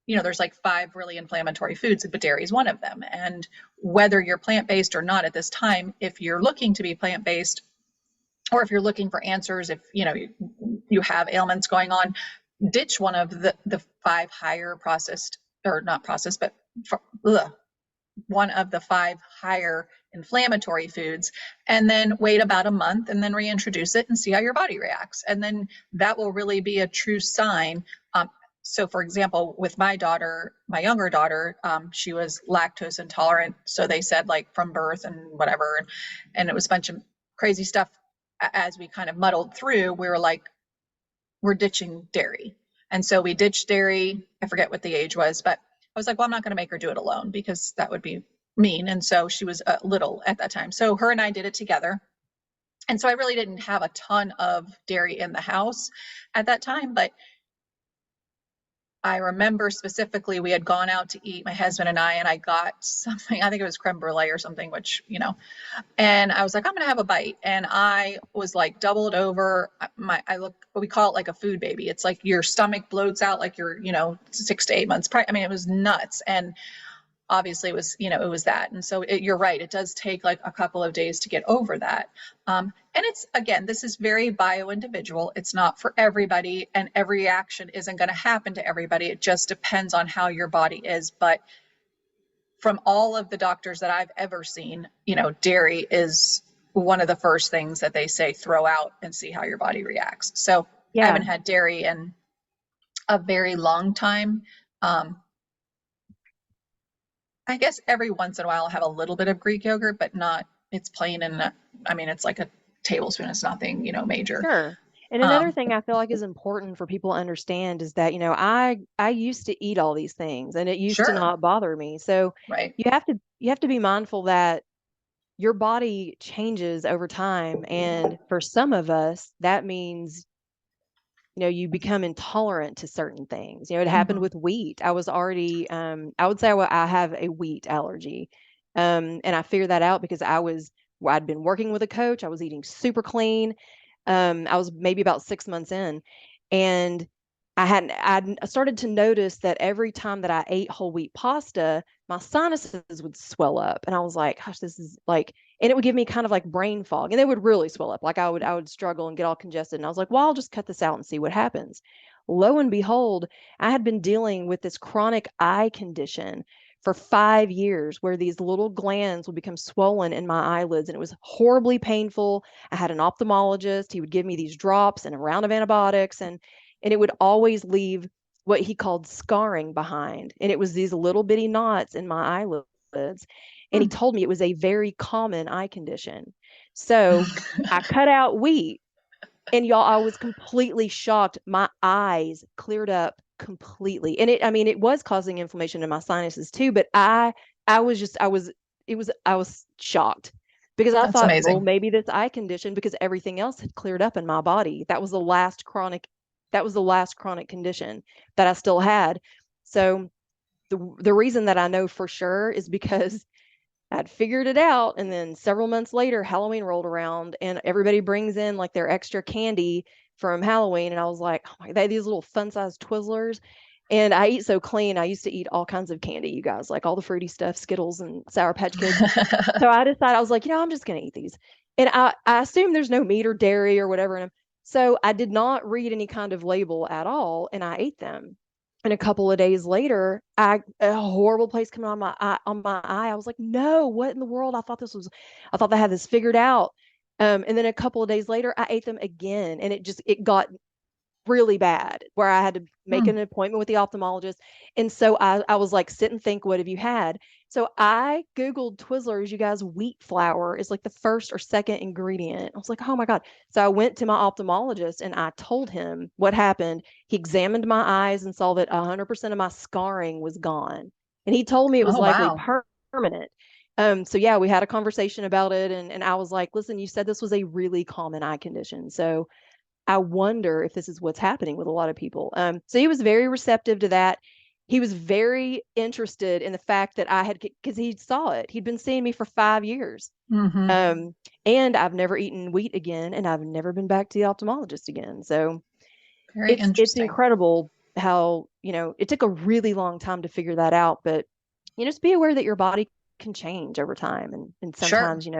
[SPEAKER 1] there's like 5 really inflammatory foods, but dairy is one of them. And whether you're plant-based or not at this time, if you're looking to be plant-based, or if you're looking for answers, if you have ailments going on, ditch one of the 5 higher processed, or not processed, but one of the 5 higher inflammatory foods, and then wait about a month and then reintroduce it and see how your body reacts. And then that will really be a true sign. So for example, with my daughter, my younger daughter, she was lactose intolerant. So they said like from birth and whatever, and it was a bunch of crazy stuff. As we kind of muddled through, we were like, we're ditching dairy. And so we ditched dairy. I forget what the age was, but I was like, well, I'm not going to make her do it alone because that would be mean. And so she was little at that time. So her and I did it together. And so I really didn't have a ton of dairy in the house at that time, but I remember specifically we had gone out to eat, my husband and I got something, I think it was creme brulee or something, which, and I was like, I'm going to have a bite. And I was like doubled over. We call it like a food baby. It's like your stomach bloats out like you're, 6 to 8 months. I mean, it was nuts. And obviously it was that. And so you're right. It does take like a couple of days to get over that. And it's, again, this is very bio individual. It's not for everybody, and every reaction isn't going to happen to everybody. It just depends on how your body is. But from all of the doctors that I've ever seen, dairy is one of the first things that they say throw out and see how your body reacts. So I
[SPEAKER 2] Yeah.
[SPEAKER 1] haven't had dairy in a very long time. I guess every once in a while I'll have a little bit of Greek yogurt, but not, it's plain, and I mean, it's like a tablespoon. It's nothing, major.
[SPEAKER 2] Sure. And another
[SPEAKER 1] Um,
[SPEAKER 2] thing I feel like is important for people to understand is that, I used to eat all these things and it used to
[SPEAKER 1] sure.
[SPEAKER 2] not bother me. So
[SPEAKER 1] Right.
[SPEAKER 2] you have to be mindful that your body changes over time. And for some of us, that means, you become intolerant to certain things. It happened
[SPEAKER 1] Mm-hmm.
[SPEAKER 2] with wheat. I was already, I would say I have a wheat allergy. And I figured that out because I'd been working with a coach. I was eating super clean. I was maybe about 6 months in, and I started to notice that every time that I ate whole wheat pasta, my sinuses would swell up, and I was like, "Gosh, this is like," and it would give me kind of like brain fog, and they would really swell up. Like I would struggle and get all congested, and I was like, "Well, I'll just cut this out and see what happens." Lo and behold, I had been dealing with this chronic eye condition for 5 years where these little glands would become swollen in my eyelids, and it was horribly painful. I had an ophthalmologist. He would give me these drops and a round of antibiotics, and it would always leave what he called scarring behind. And it was these little bitty knots in my eyelids. And he
[SPEAKER 1] Hmm.
[SPEAKER 2] told me it was a very common eye condition. So I cut out wheat, and y'all, I was completely shocked. My eyes cleared up completely. And I mean, it was causing inflammation in my sinuses too, but I was just, I was shocked because I
[SPEAKER 1] That's
[SPEAKER 2] thought, well,
[SPEAKER 1] amazing.
[SPEAKER 2] maybe this eye condition, because everything else had cleared up in my body. That was the last chronic condition that I still had. So the reason that I know for sure is because I'd figured it out. And then several months later, Halloween rolled around and everybody brings in like their extra candy from Halloween. And I was like, oh my, they had these little fun sized Twizzlers. And I eat so clean. I used to eat all kinds of candy, you guys, like all the fruity stuff, Skittles and Sour Patch Kids. So I decided, I was like, I'm just going to eat these. And I assume there's no meat or dairy or whatever in them. So I did not read any kind of label at all, and I ate them. And a couple of days later, a horrible place coming on my eye, I was like, no, what in the world? I thought they had this figured out. And then a couple of days later, I ate them again, and it got really bad where I had to make
[SPEAKER 1] Hmm.
[SPEAKER 2] an appointment with the ophthalmologist. And so I was like, sit and think, what have you had? So I Googled Twizzlers, you guys, wheat flour is like the first or second ingredient. I was like, oh my God. So I went to my ophthalmologist and I told him what happened. He examined my eyes and saw that 100% of my scarring was gone. And he told me it was
[SPEAKER 1] Oh,
[SPEAKER 2] likely
[SPEAKER 1] wow.
[SPEAKER 2] permanent. So yeah, we had a conversation about it, and I was like, listen, you said this was a really common eye condition. So I wonder if this is what's happening with a lot of people. So he was very receptive to that. He was very interested in the fact that I had, because he saw it. He'd been seeing me for 5 years.
[SPEAKER 1] Hmm.
[SPEAKER 2] Um, and I've never eaten wheat again, and I've never been back to the ophthalmologist again. So
[SPEAKER 1] Very
[SPEAKER 2] it's
[SPEAKER 1] interesting.
[SPEAKER 2] incredible how, it took a really long time to figure that out. But just be aware that your body can change over time, and
[SPEAKER 1] Sure.
[SPEAKER 2] sometimes, you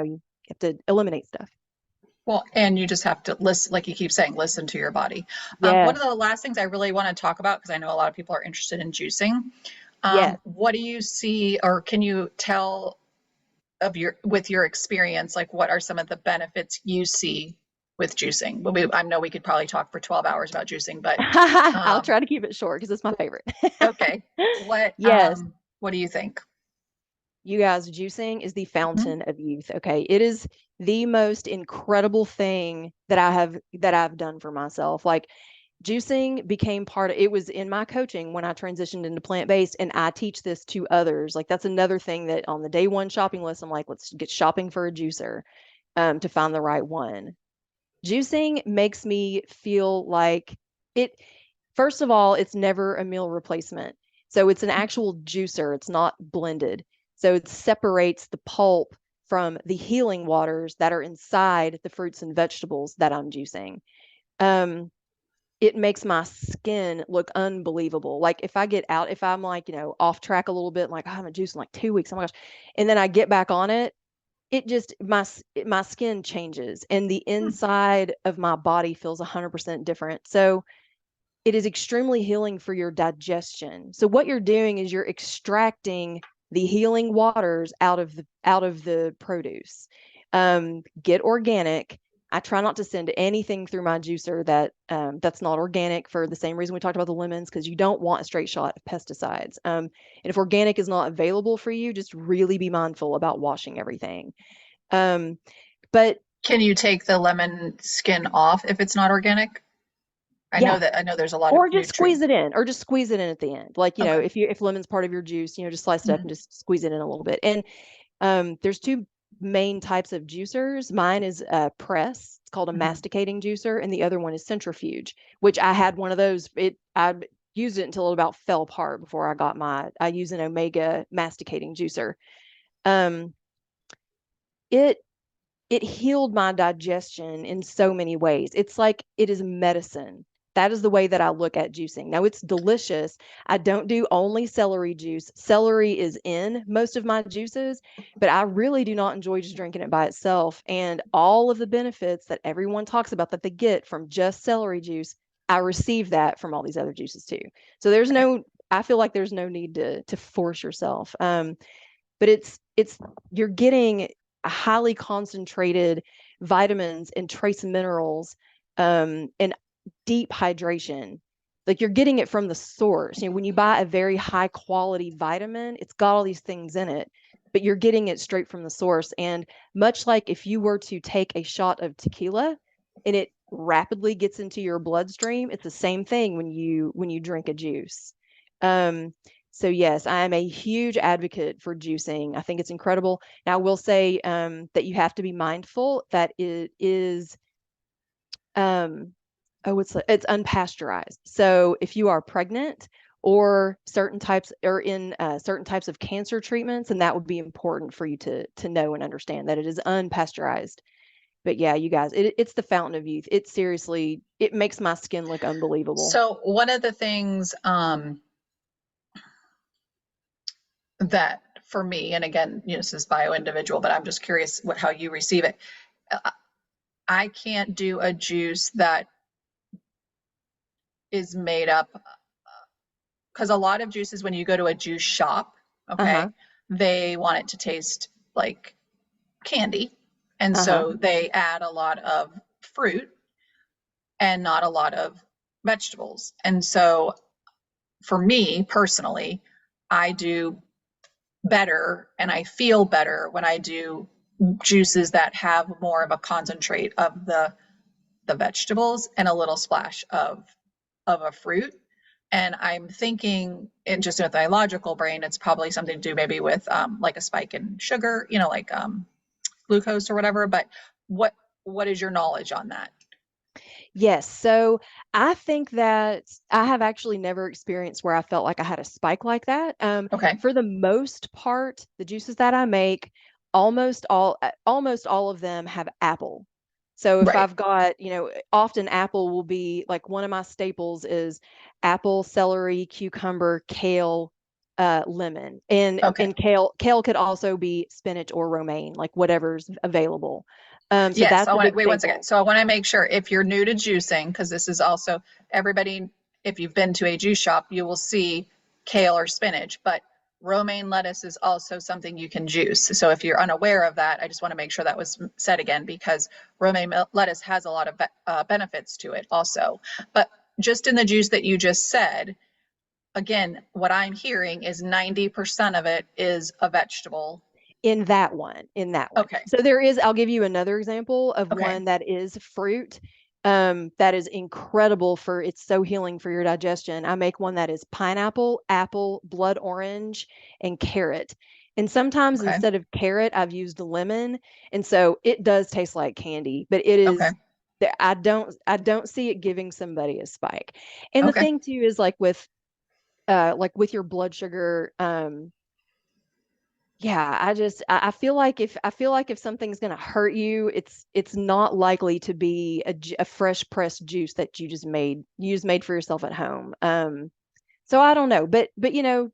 [SPEAKER 2] have to eliminate stuff.
[SPEAKER 1] Well, and you just have to listen, like you keep saying, listen to your body. One of
[SPEAKER 2] Yes.
[SPEAKER 1] the last things I really want to talk about, because I know a lot of people are interested in juicing.
[SPEAKER 2] Yes.
[SPEAKER 1] What do you see, or can you tell with your experience, like what are some of the benefits you see with juicing? I know we could probably talk for 12 hours about juicing, but
[SPEAKER 2] I'll
[SPEAKER 1] um,
[SPEAKER 2] try to keep it short because it's my favorite.
[SPEAKER 1] okay. What
[SPEAKER 2] Yes,
[SPEAKER 1] um, what do you think?
[SPEAKER 2] you guys, juicing is the
[SPEAKER 1] Mhm.
[SPEAKER 2] fountain of youth. Okay. It is the most incredible thing that I've done for myself. Like juicing became part of it was in my coaching when I transitioned into plant-based, and I teach this to others. Like that's another thing that on the day one shopping list, I'm like, let's get shopping for a juicer to find the right one. Juicing makes me feel like it, first of all, it's never a meal replacement. So it's an actual juicer, it's not blended. So it separates the pulp from the healing waters that are inside the fruits and vegetables that I'm juicing. Um, it makes my skin look unbelievable. Like if I'm like, off track a little bit, like, oh, I haven't juiced in like 2 weeks, oh my gosh. And then I get back on it, it just my skin changes and the
[SPEAKER 1] Hmm.
[SPEAKER 2] inside of my body feels 100% different. So it is extremely healing for your digestion. So what you're doing is you're extracting the healing waters out of the produce. Get organic. I try not to send anything through my juicer that's not organic for the same reason we talked about the lemons, because you don't want a straight shot of pesticides. And if organic is not available for you, just really be mindful about washing everything. Um, but
[SPEAKER 1] Can you take the lemon skin off if it's not organic?
[SPEAKER 2] yeah,
[SPEAKER 1] I know there's a lot of
[SPEAKER 2] or just
[SPEAKER 1] nutrient.
[SPEAKER 2] squeeze it in, or just squeeze it in at the end. Like,
[SPEAKER 1] Okay.
[SPEAKER 2] if lemon's part of your juice, just slice it up and
[SPEAKER 1] Mhm.
[SPEAKER 2] just squeeze it in a little bit. And there's two main types of juicers. Mine is a press. It's called a
[SPEAKER 1] Mhm.
[SPEAKER 2] masticating juicer, and the other one is centrifuge, which I had one of those. I used it until it about fell apart before I use an Omega masticating juicer. Um, it it healed my digestion in so many ways. It's like it is medicine. That is the way that I look at juicing. Now it's delicious. I don't do only celery juice. Celery is in most of my juices, but I really do not enjoy just drinking it by itself. And all of the benefits that everyone talks about that they get from just celery juice, I receive that from all these other juices too. So
[SPEAKER 1] Okay.
[SPEAKER 2] I feel like there's no need to force yourself. But it's you're getting a highly concentrated vitamins and trace minerals, and deep hydration. Like you're getting it from the source. When you buy a very high quality vitamin, it's got all these things in it, but you're getting it straight from the source. And much like if you were to take a shot of tequila and it rapidly gets into your bloodstream, it's the same thing when you drink a juice. Um, so yes, I am a huge advocate for juicing. I think it's incredible. Now, I will say that you have to be mindful that it is um, it's unpasteurized. So if you are pregnant or certain types of cancer treatments, and that would be important for you to know and understand that it is unpasteurized. But yeah, you guys, it's the fountain of youth. It seriously, it makes my skin look unbelievable.
[SPEAKER 1] So one of the things that for me, and again, this is bio individual, but I'm just curious how you receive it. I can't do a juice that is made up, because a lot of juices, when you go to a juice shop,
[SPEAKER 2] Uh-huh.
[SPEAKER 1] okay, they want it to taste like candy. And
[SPEAKER 2] Uh-huh.
[SPEAKER 1] so they add a lot of fruit and not a lot of vegetables. And so for me personally, I do better and I feel better when I do juices that have more of a concentrate of the vegetables and a little splash of a fruit. And I'm thinking, it just with my logical brain, it's probably something to do maybe with like a spike in sugar, like glucose or whatever. But what what is your knowledge on that?
[SPEAKER 2] Yes. So I think that I have actually never experienced where I felt like I had a spike like that.
[SPEAKER 1] Okay,
[SPEAKER 2] For the most part, the juices that I make, almost all of them have apple. So if
[SPEAKER 1] right.
[SPEAKER 2] I've got, often apple will be like one of my staples is apple, celery, cucumber, kale, lemon. And
[SPEAKER 1] Okay.
[SPEAKER 2] kale could also be spinach or romaine, like whatever's available. So
[SPEAKER 1] Yes,
[SPEAKER 2] that's
[SPEAKER 1] I
[SPEAKER 2] a
[SPEAKER 1] want to
[SPEAKER 2] big
[SPEAKER 1] wait one second.
[SPEAKER 2] staple.
[SPEAKER 1] So I want to make sure if you're new to juicing, because this is also everybody, if you've been to a juice shop, you will see kale or spinach, but romaine lettuce is also something you can juice. So if you're unaware of that, I just want to make sure that was said again because romaine lettuce has a lot of benefits to it also. But just in the juice that you just said, again, what I'm hearing is 90% of it is a vegetable.
[SPEAKER 2] In that one.
[SPEAKER 1] Okay,
[SPEAKER 2] So I'll give you another example of
[SPEAKER 1] okay,
[SPEAKER 2] one that is fruit. That is incredible it's so healing for your digestion. I make one that is pineapple, apple, blood orange, and carrot. And sometimes
[SPEAKER 1] okay,
[SPEAKER 2] instead of carrot, I've used lemon. And so it does taste like candy, but it
[SPEAKER 1] okay,
[SPEAKER 2] is I don't see it giving somebody a spike. And the
[SPEAKER 1] okay.
[SPEAKER 2] thing too is like with your blood sugar, yeah, I feel like if something's gonna hurt you, it's not likely to be a fresh pressed juice that you just made for yourself at home. So I don't know, but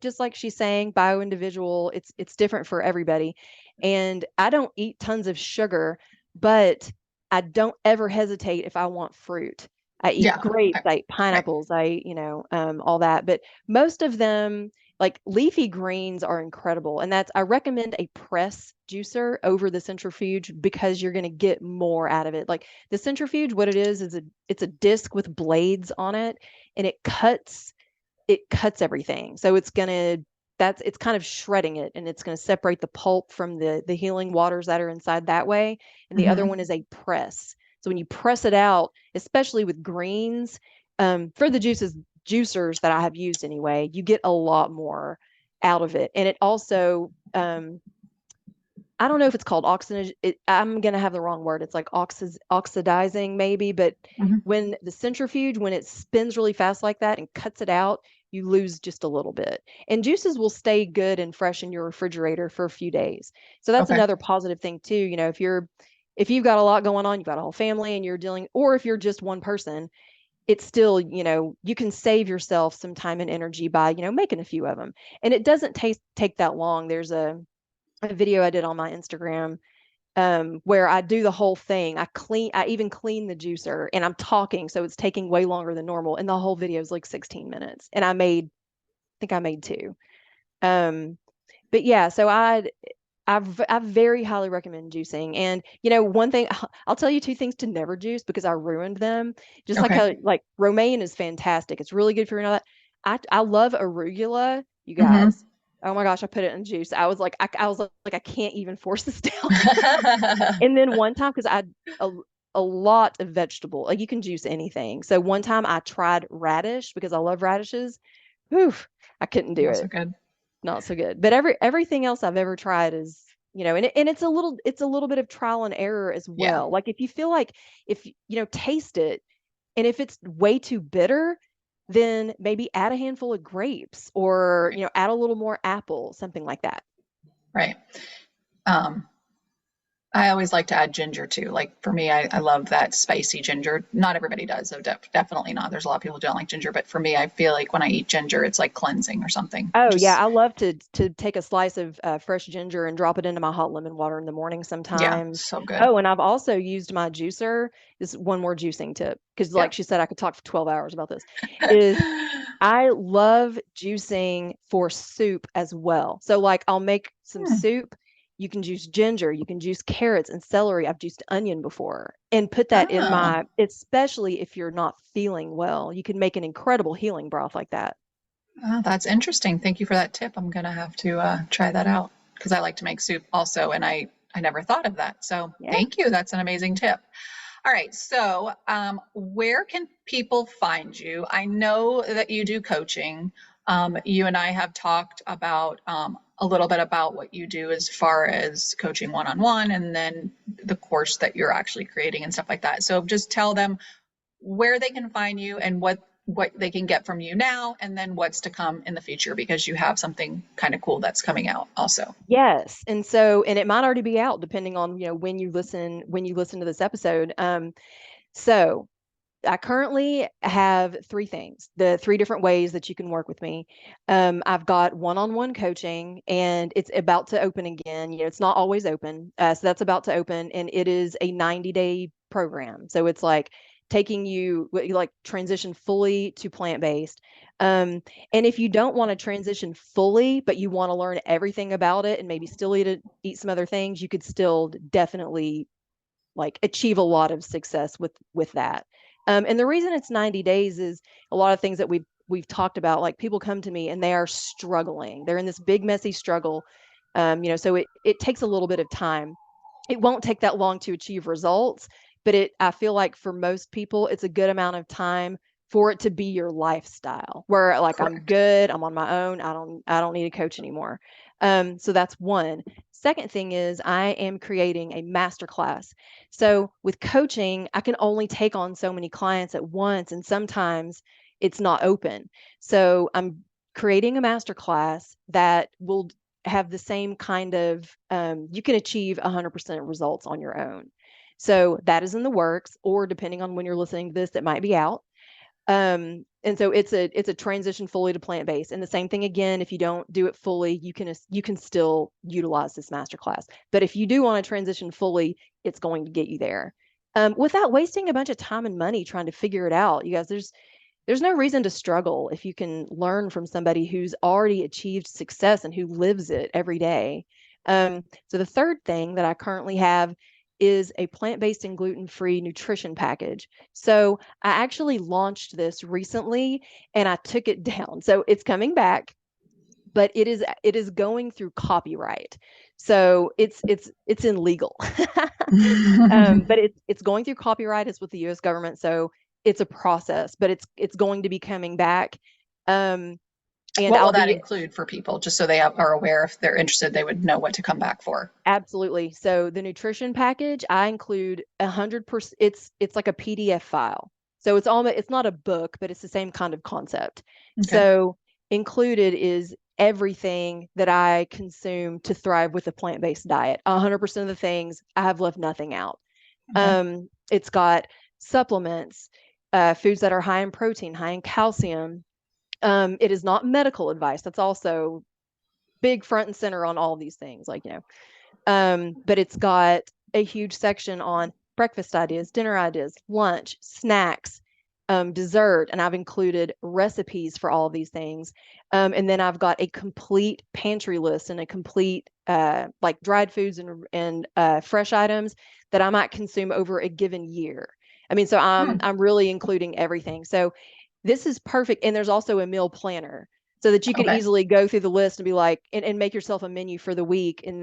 [SPEAKER 2] just like she's saying, bio individual, it's different for everybody. And I don't eat tons of sugar, but I don't ever hesitate if I want fruit. I eat
[SPEAKER 1] Yeah,
[SPEAKER 2] grapes, I eat
[SPEAKER 1] right.
[SPEAKER 2] pineapples, all that. But most of them, like leafy greens, are incredible. And I recommend a press juicer over the centrifuge because you're going to get more out of it. Like the centrifuge, what it is it's a disc with blades on it, and it cuts everything. So it's kind of shredding it, and it's going to separate the pulp from the healing waters that are inside that way. And the other
[SPEAKER 1] Hmm.
[SPEAKER 2] one is a press. So when you press it out, especially with greens, for the juicers that I have used anyway, you get a lot more out of it. And it also, I don't know if it's called oxidation. I'm gonna have the wrong word. It's like oxidizing maybe, but
[SPEAKER 1] Hmm.
[SPEAKER 2] when it spins really fast like that and cuts it out, you lose just a little bit. And juices will stay good and fresh in your refrigerator for a few days. So that's
[SPEAKER 1] Okay.
[SPEAKER 2] another positive thing too. If you've got a lot going on, you've got a whole family and or if you're just one person, it's still, you can save yourself some time and energy by, making a few of them. And it doesn't take that long. There's a video I did on my Instagram, where I do the whole thing. I even clean the juicer and I'm talking, so it's taking way longer than normal. And the whole video is like 16 minutes. And I think I made two. Um, but yeah, so I very highly recommend juicing. And one thing I'll tell you two things to never juice because I ruined them. Just like
[SPEAKER 1] Okay.
[SPEAKER 2] how like romaine is fantastic. It's really good for you and all that. I love arugula, you
[SPEAKER 1] Hmm.
[SPEAKER 2] guys. Oh my gosh, I put it in juice. I was like, I can't even force this down. And then one time, because a lot of vegetable, like you can juice anything. So one time I tried radish because I love radishes. Whew, I couldn't do
[SPEAKER 1] Not so
[SPEAKER 2] it.
[SPEAKER 1] good.
[SPEAKER 2] Not so good. But everything else I've ever tried is, and it's a little bit of trial and error as
[SPEAKER 1] Yeah.
[SPEAKER 2] well. Like if you feel like if taste it, and if it's way too bitter, then maybe add a handful of grapes or, add a little more apple, something like that.
[SPEAKER 1] Right. Um, I always like to add ginger too. Like for me, I love that spicy ginger. Not everybody does, so definitely not. There's a lot of people who don't like ginger, but for me, I feel like when I eat ginger, it's like cleansing or something.
[SPEAKER 2] Oh yeah,
[SPEAKER 1] Just
[SPEAKER 2] I love to take a slice of fresh ginger and drop it into my hot lemon water in the morning
[SPEAKER 1] yeah,
[SPEAKER 2] sometimes.
[SPEAKER 1] so good.
[SPEAKER 2] Oh, and I've also used my juicer. This is one more juicing tip because, like
[SPEAKER 1] Yep.
[SPEAKER 2] she said, I could talk for 12 hours about this. Is I love juicing for soup as well. So like I'll make some
[SPEAKER 1] Hmm.
[SPEAKER 2] soup. You can juice ginger, you can juice carrots and celery. I've juiced onion before and put that in
[SPEAKER 1] Oh,
[SPEAKER 2] especially if you're not feeling well, you can make an incredible healing broth like that.
[SPEAKER 1] oh, that's interesting. Thank you for that tip. I'm gonna have to try that out because I like to make soup also, and I never thought of that. So
[SPEAKER 2] Yeah.
[SPEAKER 1] thank you. That's an amazing tip. All right. So, where can people find you? I know that you do coaching. You and I have talked about a little bit about what you do as far as coaching one-on-one and then the course that you're actually creating and stuff like that. So, just tell them where they can find you and what they can get from you now and then what's to come in the future because you have something kind of cool that's coming out also.
[SPEAKER 2] Yes. And it might already be out depending on, when you listen to this episode. So I currently have three things, the three different ways that you can work with me. I've got one-on-one coaching and it's about to open again. It's not always open. So that's about to open and it is a 90-day program. So it's like taking you like transition fully to plant-based. Um, and if you don't want to transition fully, but you want to learn everything about it and maybe still eat some other things, you could still definitely like achieve a lot of success with that. And the reason it's 90 days is a lot of things that we've talked about. Like people come to me and they are struggling. They're in this big messy struggle. So it takes a little bit of time. It won't take that long to achieve results, but I feel like for most people, it's a good amount of time for it to be your lifestyle where like I'm
[SPEAKER 1] Correct.
[SPEAKER 2] good, I'm on my own, I don't need a coach anymore. So that's one. Second thing is I am creating a master class. So with coaching, I can only take on so many clients at once, and sometimes it's not open. So I'm creating a master class that will have the same kind of you can achieve 100% results on your own. So that is in the works, or depending on when you're listening to this, it might be out. And so it's a transition fully to plant-based. And the same thing again, if you don't do it fully, you can still utilize this masterclass. But if you do want to transition fully, it's going to get you there. Without wasting a bunch of time and money trying to figure it out. You guys, there's no reason to struggle if you can learn from somebody who's already achieved success and who lives it every day. So the third thing that I currently have is a plant-based and gluten-free nutrition package. So I actually launched this recently and I took it down. So it's coming back, but it is going through copyright. So it's in legal. But it's going through copyright. It's with the US government. So it's a process, but it's going to be coming back. Um, and
[SPEAKER 1] What will
[SPEAKER 2] I'll
[SPEAKER 1] that
[SPEAKER 2] be
[SPEAKER 1] include for people, just so they are aware if they're interested, they would know what to come back for?
[SPEAKER 2] absolutely. So the nutrition package, I include 100%. It's like a PDF file. So it's not a book, but it's the same kind of concept.
[SPEAKER 1] Okay.
[SPEAKER 2] So included is everything that I consume to thrive with a plant-based diet. 100% of the things I have left nothing out.
[SPEAKER 1] Okay.
[SPEAKER 2] It's got supplements, foods that are high in protein, high in calcium. It is not medical advice. That's also big front and center on all these things. But it's got a huge section on breakfast ideas, dinner ideas, lunch, snacks, dessert, and I've included recipes for all of these things. And then I've got a complete pantry list and a complete like dried foods and fresh items that I might consume over a given year. I mean, so I'm
[SPEAKER 1] Hmm.
[SPEAKER 2] I'm really including everything. So this is perfect. And there's also a meal planner so that you can
[SPEAKER 1] Okay.
[SPEAKER 2] easily go through the list and be like, and make yourself a menu for the week. And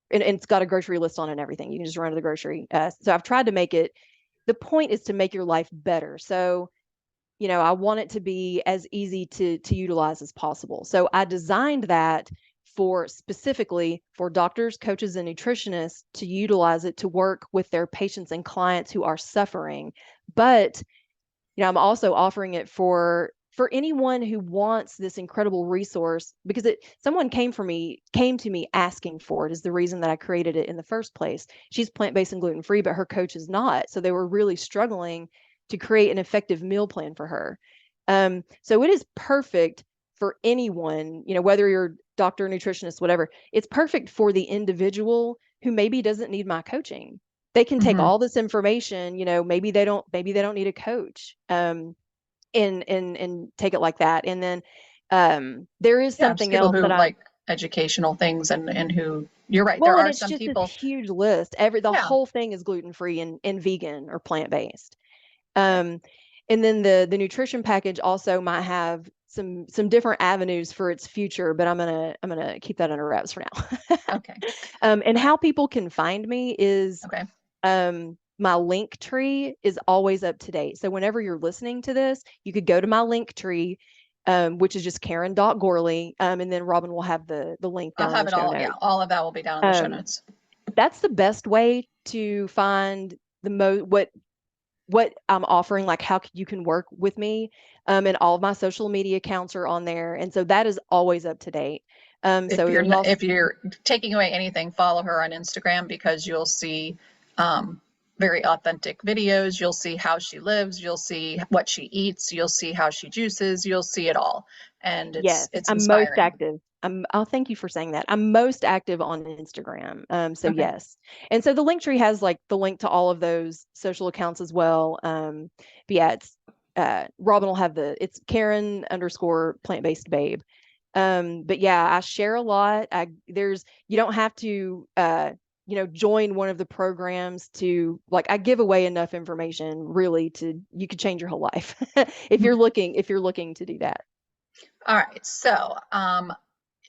[SPEAKER 2] it's got a grocery list on it and everything. You can just run to the grocery. So I've tried to make it, the point is to make your life better. So, I want it to be as easy to utilize as possible. So I designed that for specifically for doctors, coaches, and nutritionists to utilize it to work with their patients and clients who are suffering. But I'm also offering it for anyone who wants this incredible resource, because someone came to me asking for it, is the reason that I created it in the first place. She's plant-based and gluten-free, but her coach is not. So they were really struggling to create an effective meal plan for her. So it is perfect for anyone, whether you're doctor, nutritionist, whatever. It's perfect for the individual who maybe doesn't need my coaching. They can take
[SPEAKER 1] Hmm.
[SPEAKER 2] all this information, maybe they don't need a coach. And take it like that. And then there is
[SPEAKER 1] Yeah, just
[SPEAKER 2] something
[SPEAKER 1] people
[SPEAKER 2] else
[SPEAKER 1] who
[SPEAKER 2] that
[SPEAKER 1] like educational things and who, you're right, there
[SPEAKER 2] well, and
[SPEAKER 1] are
[SPEAKER 2] it's
[SPEAKER 1] some
[SPEAKER 2] just this
[SPEAKER 1] people.
[SPEAKER 2] huge list. The
[SPEAKER 1] Yeah.
[SPEAKER 2] whole thing is gluten free and vegan or plant based.
[SPEAKER 1] Okay.
[SPEAKER 2] Um, and then the nutrition package also might have some different avenues for its future, but I'm gonna keep that under wraps for now.
[SPEAKER 1] Okay.
[SPEAKER 2] And
[SPEAKER 1] All right.
[SPEAKER 2] how people can find me is
[SPEAKER 1] Okay.
[SPEAKER 2] my link tree is always up to date. So whenever you're listening to this, you could go to my link tree, which is just Karen.Gorley. And then Robin will have the link
[SPEAKER 1] I'll
[SPEAKER 2] down in
[SPEAKER 1] have
[SPEAKER 2] the
[SPEAKER 1] it
[SPEAKER 2] show
[SPEAKER 1] all. Yeah,
[SPEAKER 2] notes.
[SPEAKER 1] all of that will be down in the show
[SPEAKER 2] Um,
[SPEAKER 1] notes.
[SPEAKER 2] that's the best way to find what I'm offering, like how you can work with me. And all of my social media accounts are on there. And so that is always up to date. So there's also
[SPEAKER 1] If you're taking away anything, follow her on Instagram because you'll see um, very authentic videos. You'll see how she lives. You'll see what she eats. You'll see how she juices. You'll see it all, and
[SPEAKER 2] yes,
[SPEAKER 1] it's
[SPEAKER 2] I'm most
[SPEAKER 1] inspiring.
[SPEAKER 2] active. Oh, thank you for saying that. I'm most active on Instagram. So
[SPEAKER 1] Okay.
[SPEAKER 2] yes. And so the link tree has like the link to all of those social accounts as well. But yeah, it's Robin will have it's Karen_plant-based babe. But yeah, I share a lot. You don't have to join one of the programs to, like, I give away enough information really to you could change your whole life if you're looking to do that.
[SPEAKER 1] All right. So,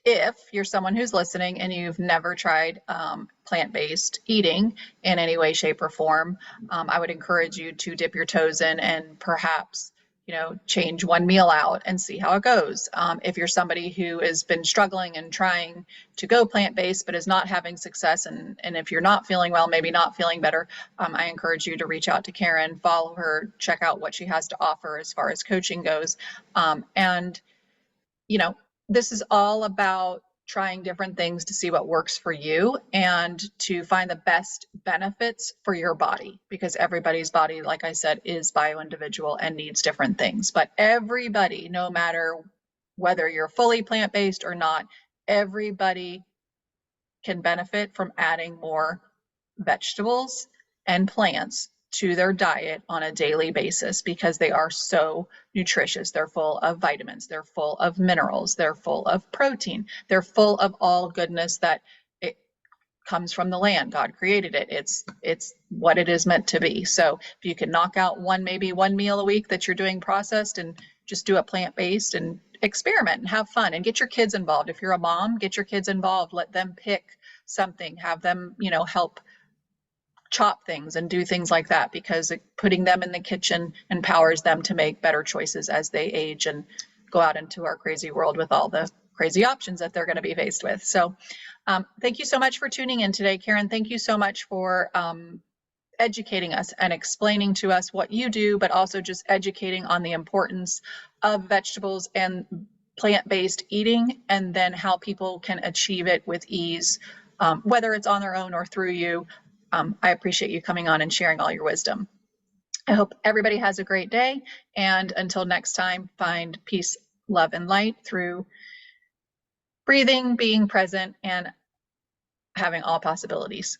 [SPEAKER 1] if you're someone who's listening and you've never tried plant-based eating in any way, shape, or form, I would encourage you to dip your toes in and perhaps, change one meal out and see how it goes. If you're somebody who has been struggling and trying to go plant-based but is not having success, and if you're not feeling well, maybe not feeling better, I encourage you to reach out to Karen, follow her, check out what she has to offer as far as coaching goes, and you know, this is all about trying different things to see what works for you and to find the best benefits for your body because everybody's body, like I said, is bio-individual and needs different things. But everybody, no matter whether you're fully plant-based or not, everybody can benefit from adding more vegetables and plants to their diet on a daily basis because they are so nutritious. They're full of vitamins, they're full of minerals, they're full of protein, they're full of all goodness that it comes from the land. God created it. It's what it is meant to be. So if you can knock out maybe one meal a week that you're doing processed and just do it plant-based and experiment and have fun and get your kids involved. If you're a mom, get your kids involved, let them pick something, have them, help chop things and do things like that because putting them in the kitchen empowers them to make better choices as they age and go out into our crazy world with all the crazy options that they're going to be faced with. So thank you so much for tuning in today, Karen. Thank you so much for educating us and explaining to us what you do, but also just educating on the importance of vegetables and plant-based eating, and then how people can achieve it with ease, whether it's on their own or through you. I appreciate you coming on and sharing all your wisdom. I hope everybody has a great day. And until next time, find peace, love, and light through breathing, being present, and having all possibilities.